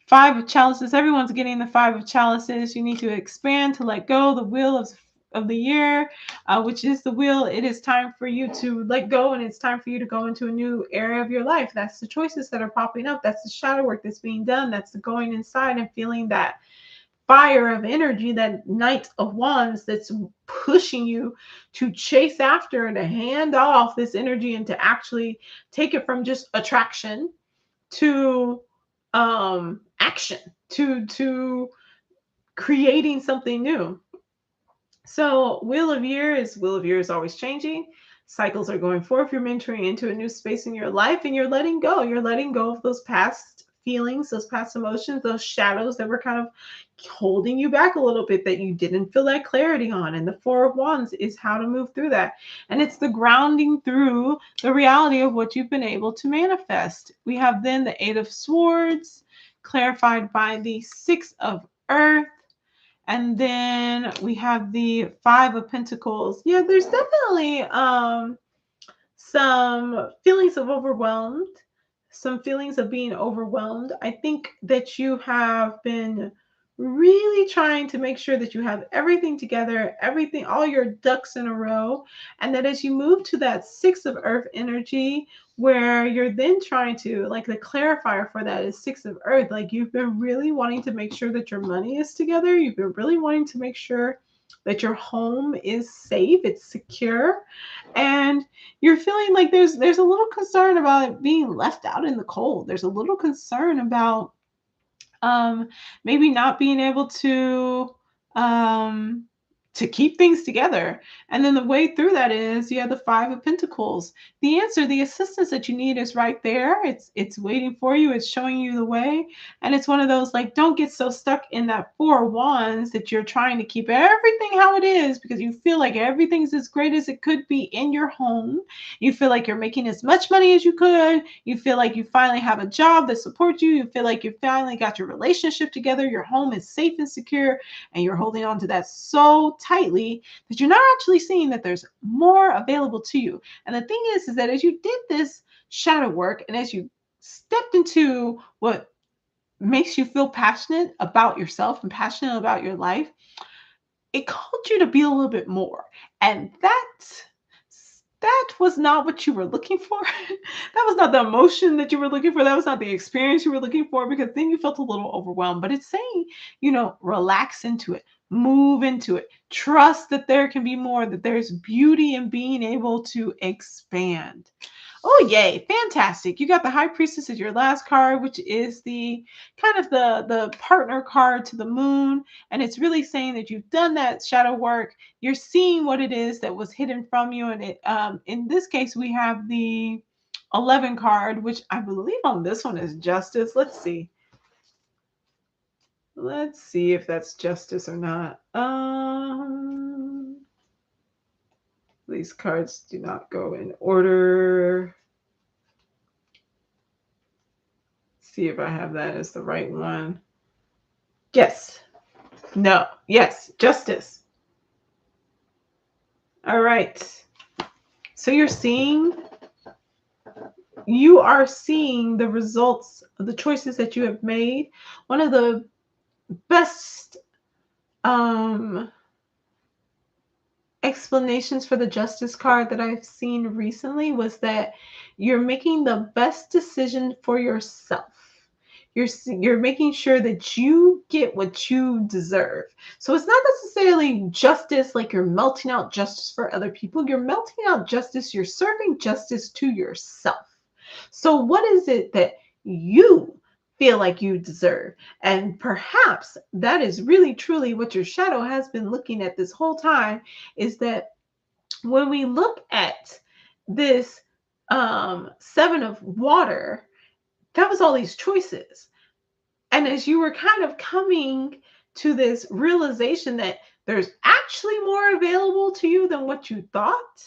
Five of Chalices. Everyone's getting the Five of Chalices. You need to expand, to let go. The Wheel of the Year, which is the wheel. It is time for you to let go, and it's time for you to go into a new area of your life. That's the choices that are popping up. That's the shadow work that's being done. That's the going inside and feeling that fire of energy, that Knight of Wands that's pushing you to chase after and to hand off this energy and to actually take it from just attraction to action, to creating something new. So Wheel of Year is always changing. Cycles are going forth. You're entering into a new space in your life, and you're letting go. You're letting go of those past feelings, those past emotions, those shadows that were kind of holding you back a little bit, that you didn't feel that clarity on. And the Four of Wands is how to move through that. And it's the grounding through the reality of what you've been able to manifest. We have then the Eight of Swords, clarified by the Six of Earth. And then we have the Five of Pentacles. Yeah, there's definitely some feelings of overwhelmed, some feelings of being overwhelmed. I think that you have been really trying to make sure that you have everything together, everything, all your ducks in a row. And that as you move to that Six of Earth energy, where you're then trying to, like, the clarifier for that is Six of Earth. Like, you've been really wanting to make sure that your money is together. You've been really wanting to make sure that your home is safe, it's secure. And you're feeling like there's a little concern about it being left out in the cold. There's a little concern about maybe not being able to keep things together. And then the way through that is you have the Five of Pentacles. The answer, the assistance that you need is right there. It's waiting for you. It's showing you the way. And it's one of those, like, don't get so stuck in that Four of Wands that you're trying to keep everything how it is, because you feel like everything's as great as it could be in your home. You feel like you're making as much money as you could. You feel like you finally have a job that supports you. You feel like you finally got your relationship together. Your home is safe and secure, and you're holding on to that so tightly that you're not actually seeing that there's more available to you. And the thing is that as you did this shadow work, and as you stepped into what makes you feel passionate about yourself and passionate about your life, it called you to be a little bit more. And that was not what you were looking for. That was not the emotion that you were looking for. That was not the experience you were looking for, because then you felt a little overwhelmed. But it's saying, relax into it, move into it, trust that there can be more, that there's beauty in being able to expand. Oh, yay. Fantastic. You got the High Priestess as your last card, which is the kind of the partner card to the moon. And it's really saying that you've done that shadow work. You're seeing what it is that was hidden from you. And it, in this case, we have the 11 card, which I believe on this one is Justice. Let's see. Let's see if that's Justice or not. These cards do not go in order. See if I have that as the right one. Yes. No. Yes. Justice. All right. So you are seeing the results of the choices that you have made. One of the best explanations for the Justice card that I've seen recently was that you're making the best decision for yourself. You're making sure that you get what you deserve. So it's not necessarily justice like you're melting out justice for other people. You're melting out justice. You're serving justice to yourself. So what is it that you feel like you deserve? And perhaps that is really truly what your shadow has been looking at this whole time, is that when we look at this Seven of Water, that was all these choices. And as you were kind of coming to this realization that there's actually more available to you than what you thought,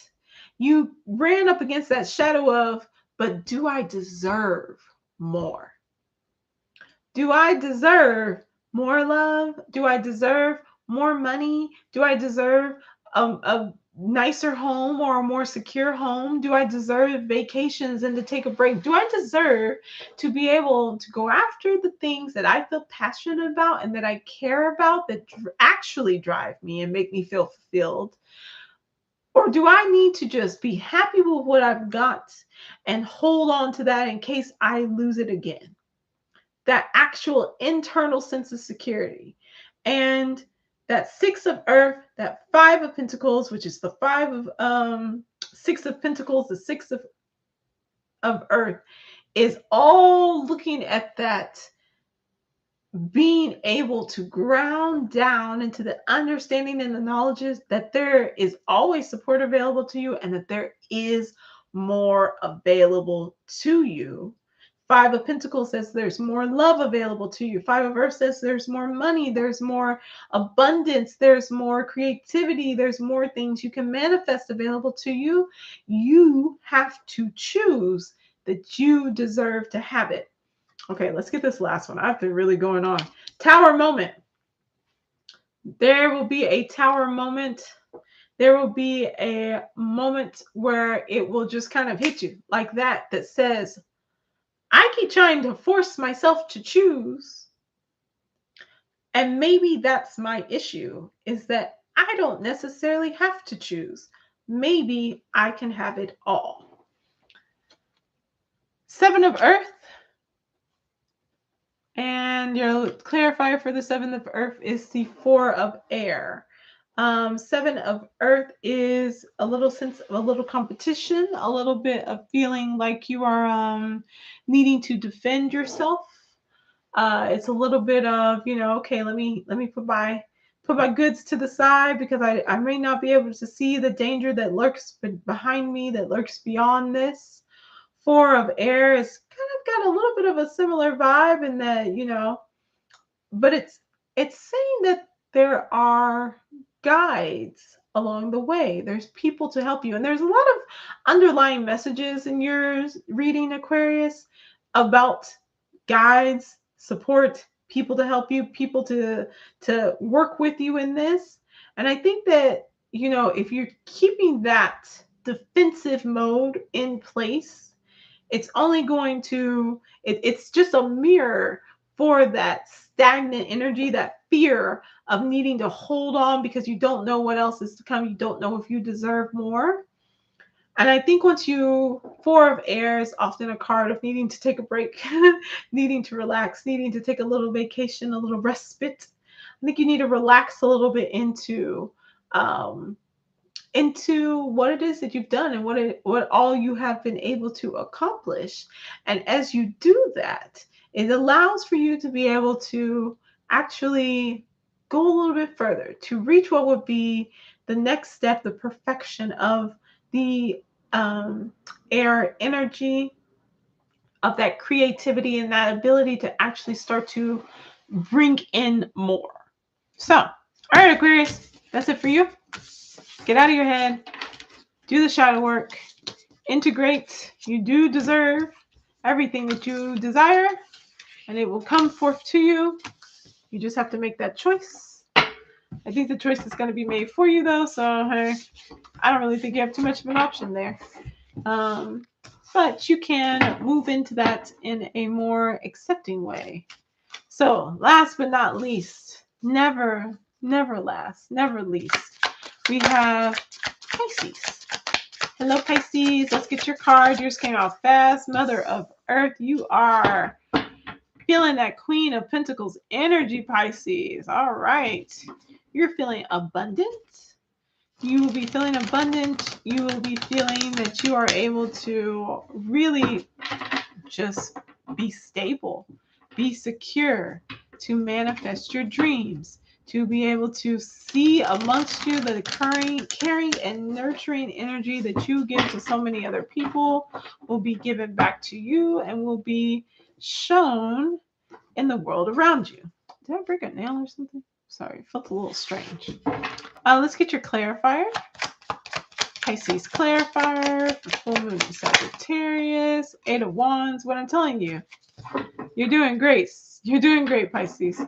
you ran up against that shadow of, but do I deserve more? Do I deserve more love? Do I deserve more money? Do I deserve a nicer home or a more secure home? Do I deserve vacations and to take a break? Do I deserve to be able to go after the things that I feel passionate about and that I care about, that actually drive me and make me feel fulfilled? Or do I need to just be happy with what I've got and hold on to that in case I lose it again? That actual internal sense of security. And that Six of Earth, that Five of Pentacles, which is the five of Six of Pentacles, the Six of Earth, is all looking at that, being able to ground down into the understanding and the knowledge that there is always support available to you and that there is more available to you. Five of Pentacles says there's more love available to you. Five of Earth says there's more money, there's more abundance, there's more creativity, there's more things you can manifest available to you. You have to choose that you deserve to have it. Okay, let's get this last one. I've been really going on. Tower moment. There will be a tower moment. There will be a moment where it will just kind of hit you like that, that says, I keep trying to force myself to choose. And maybe that's my issue, is that I don't necessarily have to choose. Maybe I can have it all. Seven of Earth. And your clarifier for the Seven of Earth is the Four of Air. Seven of Earth is a little sense of a little competition, a little bit of feeling like you are needing to defend yourself. It's a little bit of, okay, let me put my goods to the side because I may not be able to see the danger that lurks behind me, that lurks beyond this. Four of Air is kind of got a little bit of a similar vibe in that, but it's saying that there are guides along the way. There's people to help you. And there's a lot of underlying messages in your reading, Aquarius, about guides, support, people to help you, people to work with you in this. And I think that, if you're keeping that defensive mode in place, it's only going to, it's just a mirror for that stagnant energy, that fear of needing to hold on because you don't know what else is to come. You don't know if you deserve more. And I think Four of Air is often a card of needing to take a break, needing to relax, needing to take a little vacation, a little respite. I think you need to relax a little bit into what it is that you've done and what all you have been able to accomplish. And as you do that, it allows for you to be able to actually go a little bit further, to reach what would be the next step, the perfection of the air energy, of that creativity and that ability to actually start to bring in more. So, all right, Aquarius, that's it for you. Get out of your head. Do the shadow work. Integrate. You do deserve everything that you desire, and it will come forth to you. You just have to make that choice. I think the choice is going to be made for you, though, so I don't really think you have too much of an option there. But you can move into that in a more accepting way. So, last but not least, never least, we have Pisces. Hello, Pisces. Let's get your card. Yours came out fast. Mother of Earth, you are feeling that Queen of Pentacles energy, Pisces. All right. You're feeling abundant. You will be feeling abundant. You will be feeling that you are able to really just be stable, be secure, to manifest your dreams, to be able to see amongst you the caring and nurturing energy that you give to so many other people will be given back to you and will be shown in the world around you. Did I break a nail or something? Sorry, it felt a little strange. Let's get your clarifier. Pisces clarifier for full moon Sagittarius, 8 of Wands. What I'm telling you, you're doing great. You're doing great, Pisces.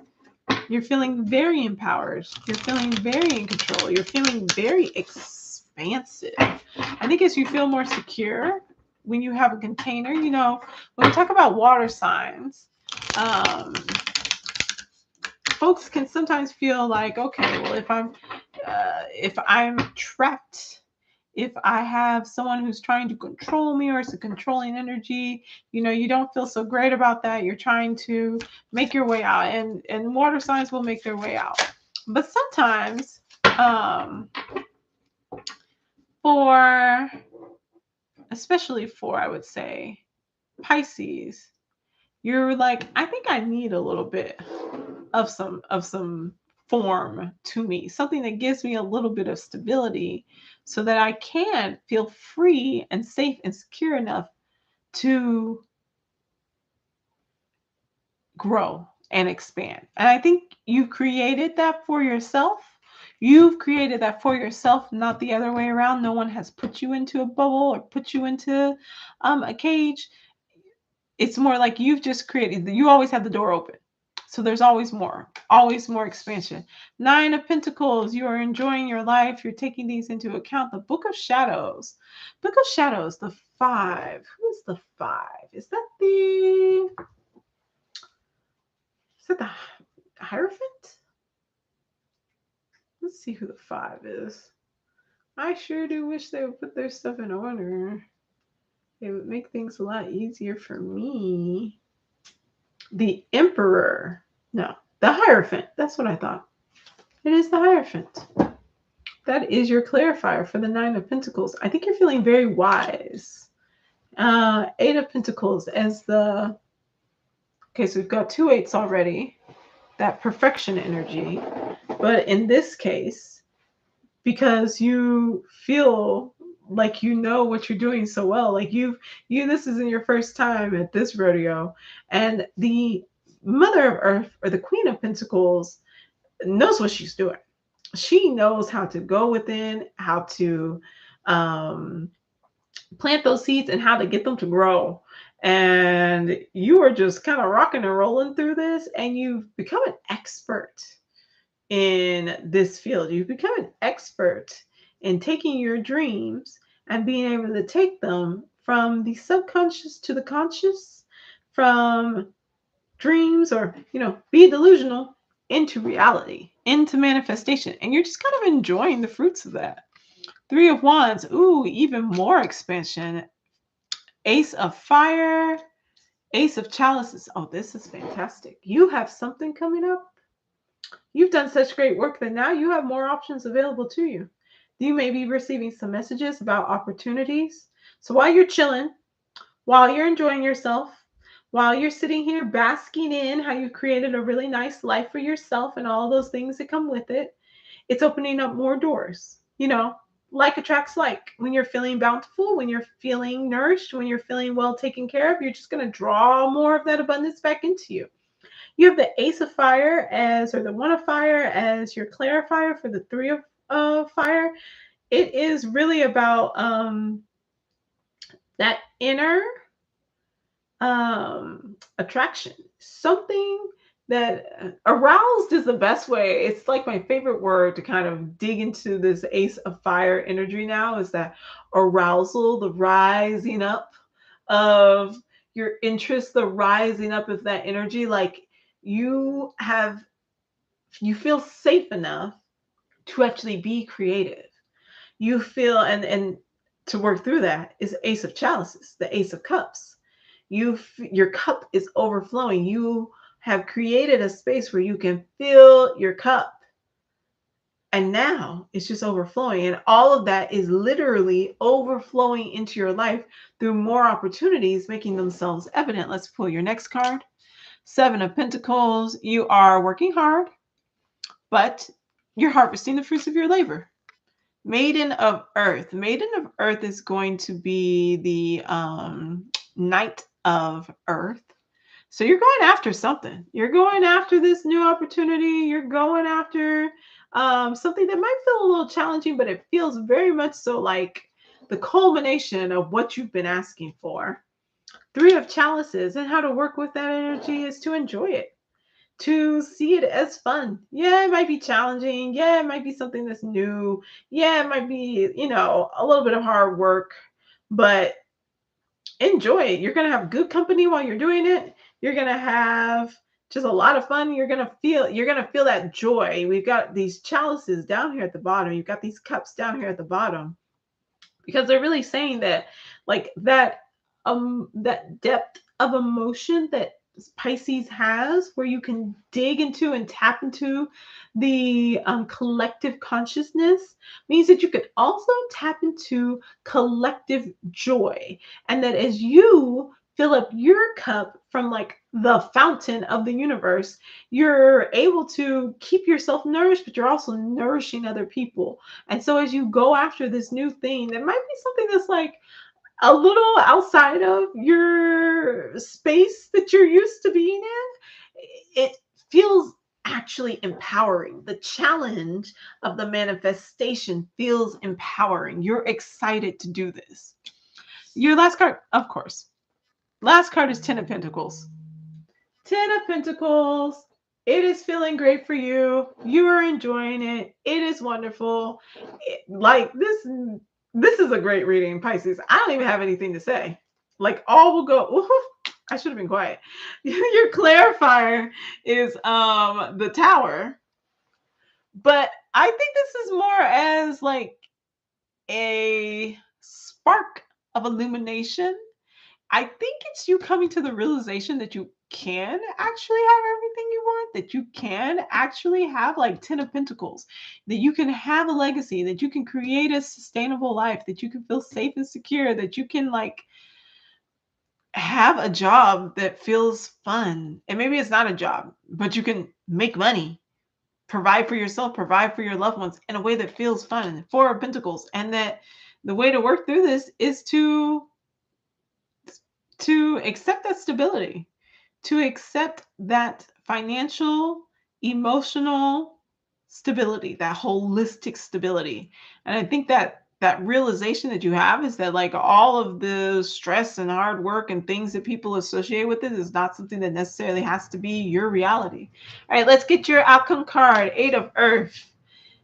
You're feeling very empowered. You're feeling very in control. You're feeling very expansive. I think as you feel more secure when you have a container, you know, when we talk about water signs, folks can sometimes feel like, okay, well, if I'm trapped, if I have someone who's trying to control me or it's a controlling energy, you know, you don't feel so great about that. You're trying to make your way out, and water signs will make their way out. But sometimes, for especially for, I would say, Pisces, you're like, I think I need a little bit of some form to me, something that gives me a little bit of stability so that I can feel free and safe and secure enough to grow and expand. And I think you created that for yourself. You've created that for yourself, not the other way around. No one has put you into a bubble or put you into a cage. It's more like you've just created, you always have the door open. So there's always more expansion. 9 of Pentacles, you are enjoying your life. You're taking these into account. The Book of Shadows. Book of Shadows, the 5. Who's the 5? Is that the Hierophant? Let's see who the 5 is. I sure do wish they would put their stuff in order. It would make things a lot easier for me. The Emperor. No, the Hierophant. That's what I thought. It is the Hierophant. That is your clarifier for the 9 of Pentacles. I think you're feeling very wise. 8 of Pentacles as the... Okay, so we've got 2 8s already. That perfection energy. But in this case, because you feel like you know what you're doing so well, like this isn't your first time at this rodeo, and the Mother of Earth or the Queen of Pentacles knows what she's doing. She knows how to go within, how to plant those seeds and how to get them to grow. And you are just kind of rocking and rolling through this, and you've become an expert in this field. You've become an expert in taking your dreams and being able to take them from the subconscious to the conscious, from dreams or, be delusional into reality, into manifestation. And you're just kind of enjoying the fruits of that. 3 of Wands. Ooh, even more expansion. Ace of Fire. Ace of Chalices. Oh, this is fantastic. You have something coming up. You've done such great work that now you have more options available to you. You may be receiving some messages about opportunities. So while you're chilling, while you're enjoying yourself, while you're sitting here basking in how you created a really nice life for yourself and all those things that come with it, it's opening up more doors. Like attracts like. When you're feeling bountiful, when you're feeling nourished, when you're feeling well taken care of, you're just going to draw more of that abundance back into you. You have the Ace of Fire or the 1 of Fire as your clarifier for the 3 of Fire. It is really about that inner attraction. Something that aroused is the best way. It's like my favorite word to kind of dig into this Ace of Fire energy now is that arousal, the rising up of your interest, the rising up of that energy. Like you feel safe enough to actually be creative. You feel, and to work through that is Ace of Chalices, the Ace of Cups. Your cup is overflowing. You have created a space where you can fill your cup. And now it's just overflowing. And all of that is literally overflowing into your life through more opportunities making themselves evident. Let's pull your next card. 7 of Pentacles. You are working hard, but you're harvesting the fruits of your labor. Maiden of Earth. Maiden of Earth is going to be the Knight of Earth. So you're going after something. You're going after this new opportunity. You're going after something that might feel a little challenging, but it feels very much so like the culmination of what you've been asking for. 3 of Chalices, and how to work with that energy is to enjoy it. to see it as fun. Yeah, it might be challenging. Yeah, it might be something that's new. Yeah, it might be, a little bit of hard work, but enjoy it. You're going to have good company while you're doing it. You're going to have just a lot of fun. You're going to feel that joy. We've got these chalices down here at the bottom. You've got these cups down here at the bottom because they're really saying that like that depth of emotion that Pisces has, where you can dig into and tap into the collective consciousness, means that you can also tap into collective joy. And that as you fill up your cup from like the fountain of the universe, you're able to keep yourself nourished, but you're also nourishing other people. And so as you go after this new thing, that might be something that's like a little outside of your space that you're used to being in, it feels actually empowering. The challenge of the manifestation feels empowering. You're excited to do this. Your last card, of course. Last card is Ten of Pentacles. Ten of Pentacles. It is feeling great for you. You are enjoying it. It is wonderful. Like this is a great reading, Pisces. I don't even have anything to say. Like all will go. Ooh, I should have been quiet. Your clarifier is the Tower. But I think this is more as like a spark of illumination. I think it's you coming to the realization that you can actually have everything you want, that you can actually have like 10 of Pentacles, that you can have a legacy, that you can create a sustainable life, that you can feel safe and secure, that you can like have a job that feels fun. And maybe it's not a job, but you can make money, provide for yourself, provide for your loved ones in a way that feels fun. Four of Pentacles. And that the way to work through this is to accept that stability, to accept that financial, emotional stability, that holistic stability. And I think that that realization that you have is that like all of the stress and hard work and things that people associate with it is not something that necessarily has to be your reality. All right, let's get your outcome card. Eight of Earth.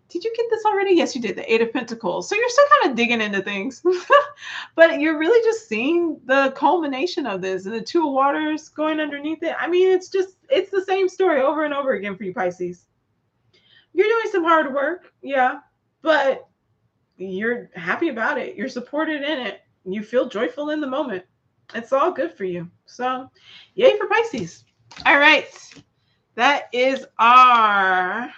Did you get this already? Yes, you did. The Eight of Pentacles. So you're still kind of digging into things, but you're really just seeing the culmination of this and the Two of Waters going underneath it. I mean, it's the same story over and over again for you, Pisces. You're doing some hard work, yeah, but you're happy about it. You're supported in it. You feel joyful in the moment. It's all good for you. So, yay for Pisces. All right. That is our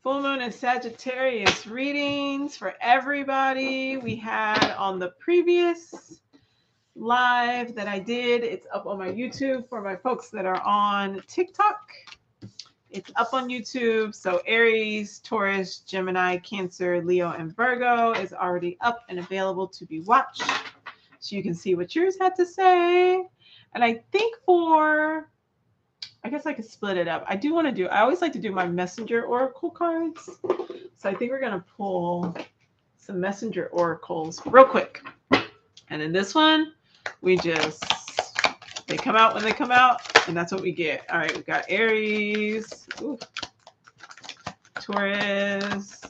full moon and Sagittarius readings for everybody. We had on the previous live that I did. It's up on my YouTube for my folks that are on TikTok. It's up on YouTube. So Aries, Taurus, Gemini, Cancer, Leo, and Virgo is already up and available to be watched. So you can see what yours had to say. And I think I guess I could split it up. I always like to do my messenger oracle cards. So I think we're going to pull some messenger oracles real quick. And in this one, they come out when they come out, and that's what we get. All right, we got Aries, Taurus,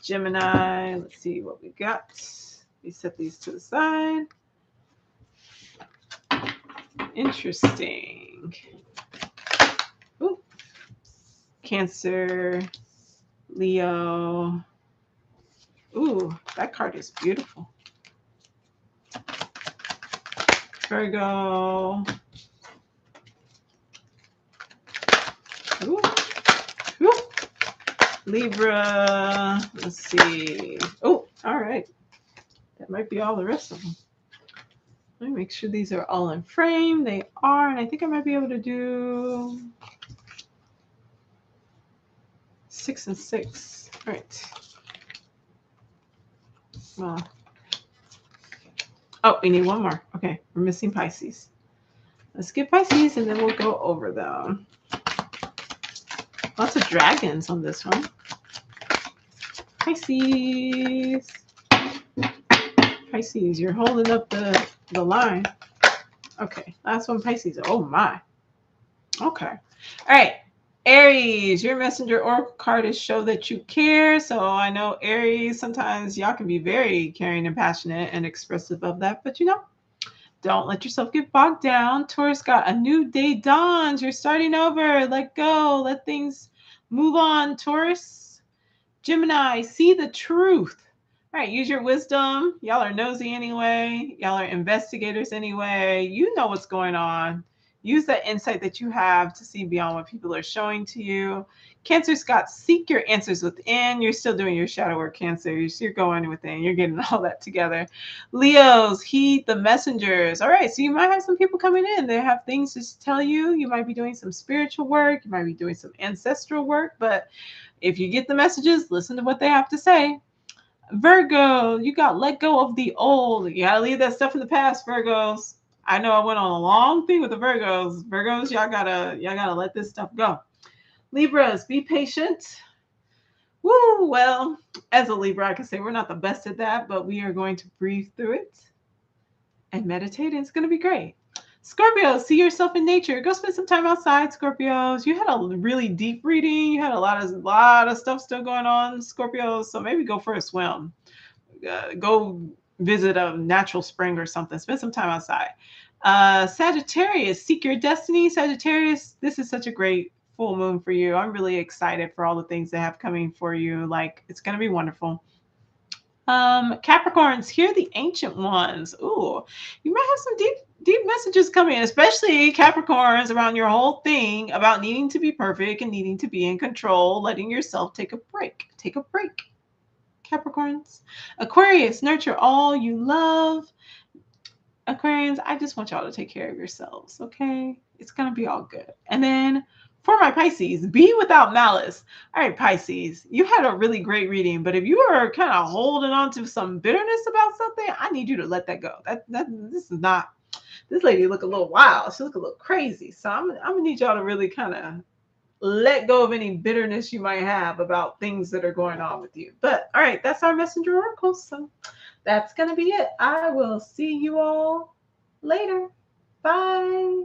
Gemini. Let's see what we got. We set these to the side. Interesting. Ooh. Cancer, Leo. Ooh, that card is beautiful. Virgo. Ooh. Ooh. Libra. Let's see. Oh, all right. That might be all the rest of them. Let me make sure these are all in frame. They are, and I think I might be able to do 6 and 6. All right. Well. Oh, we need one more. Okay, we're missing Pisces. Let's get Pisces, and then we'll go over them. Lots of dragons on this one. Pisces. Pisces, you're holding up the line. Okay, last one, Pisces. Oh, my. Okay. All right. Aries, your messenger oracle card is show that you care. So I know Aries, sometimes y'all can be very caring and passionate and expressive of that, but you know, don't let yourself get bogged down. Taurus got a new day dawns. You're starting over. Let go. Let things move on, Taurus. Gemini, see the truth. All right, use your wisdom. Y'all are nosy anyway. Y'all are investigators anyway. You know what's going on. Use that insight that you have to see beyond what people are showing to you. Cancer, Scott, seek your answers within. You're still doing your shadow work, Cancer. You're going within. You're getting all that together. Leos, heed the messengers. All right, so you might have some people coming in. They have things to tell you. You might be doing some spiritual work. You might be doing some ancestral work, but if you get the messages, listen to what they have to say. Virgo, you got let go of the old. You gotta leave that stuff in the past, Virgos. I know I went on a long thing with the Virgos. Virgos, y'all gotta let this stuff go. Libras, be patient. Woo, well, as a Libra, I can say we're not the best at that, but we are going to breathe through it and meditate, and it's gonna be great. Scorpio, see yourself in nature. Go spend some time outside, Scorpios. You had a really deep reading. You had a lot of stuff still going on, Scorpios. So maybe go for a swim. Go visit a natural spring or something. Spend some time outside. Sagittarius, seek your destiny. Sagittarius, this is such a great full moon for you. I'm really excited for all the things that have coming for you. Like, it's going to be wonderful. Capricorns, hear the ancient ones. Ooh, you might have some deep messages coming, especially Capricorns around your whole thing about needing to be perfect and needing to be in control, letting yourself take a break. Take a break, Capricorns. Aquarius, nurture all you love. Aquarians, I just want y'all to take care of yourselves, okay? It's gonna be all good. And then for my Pisces, be without malice. All right, Pisces, you had a really great reading, but if you are kind of holding on to some bitterness about something, I need you to let that go. This is not. This lady look a little wild. She look a little crazy. So I'm gonna need y'all to really kind of let go of any bitterness you might have about things that are going on with you. But all right, that's our messenger oracle. So that's gonna be it. I will see you all later. Bye.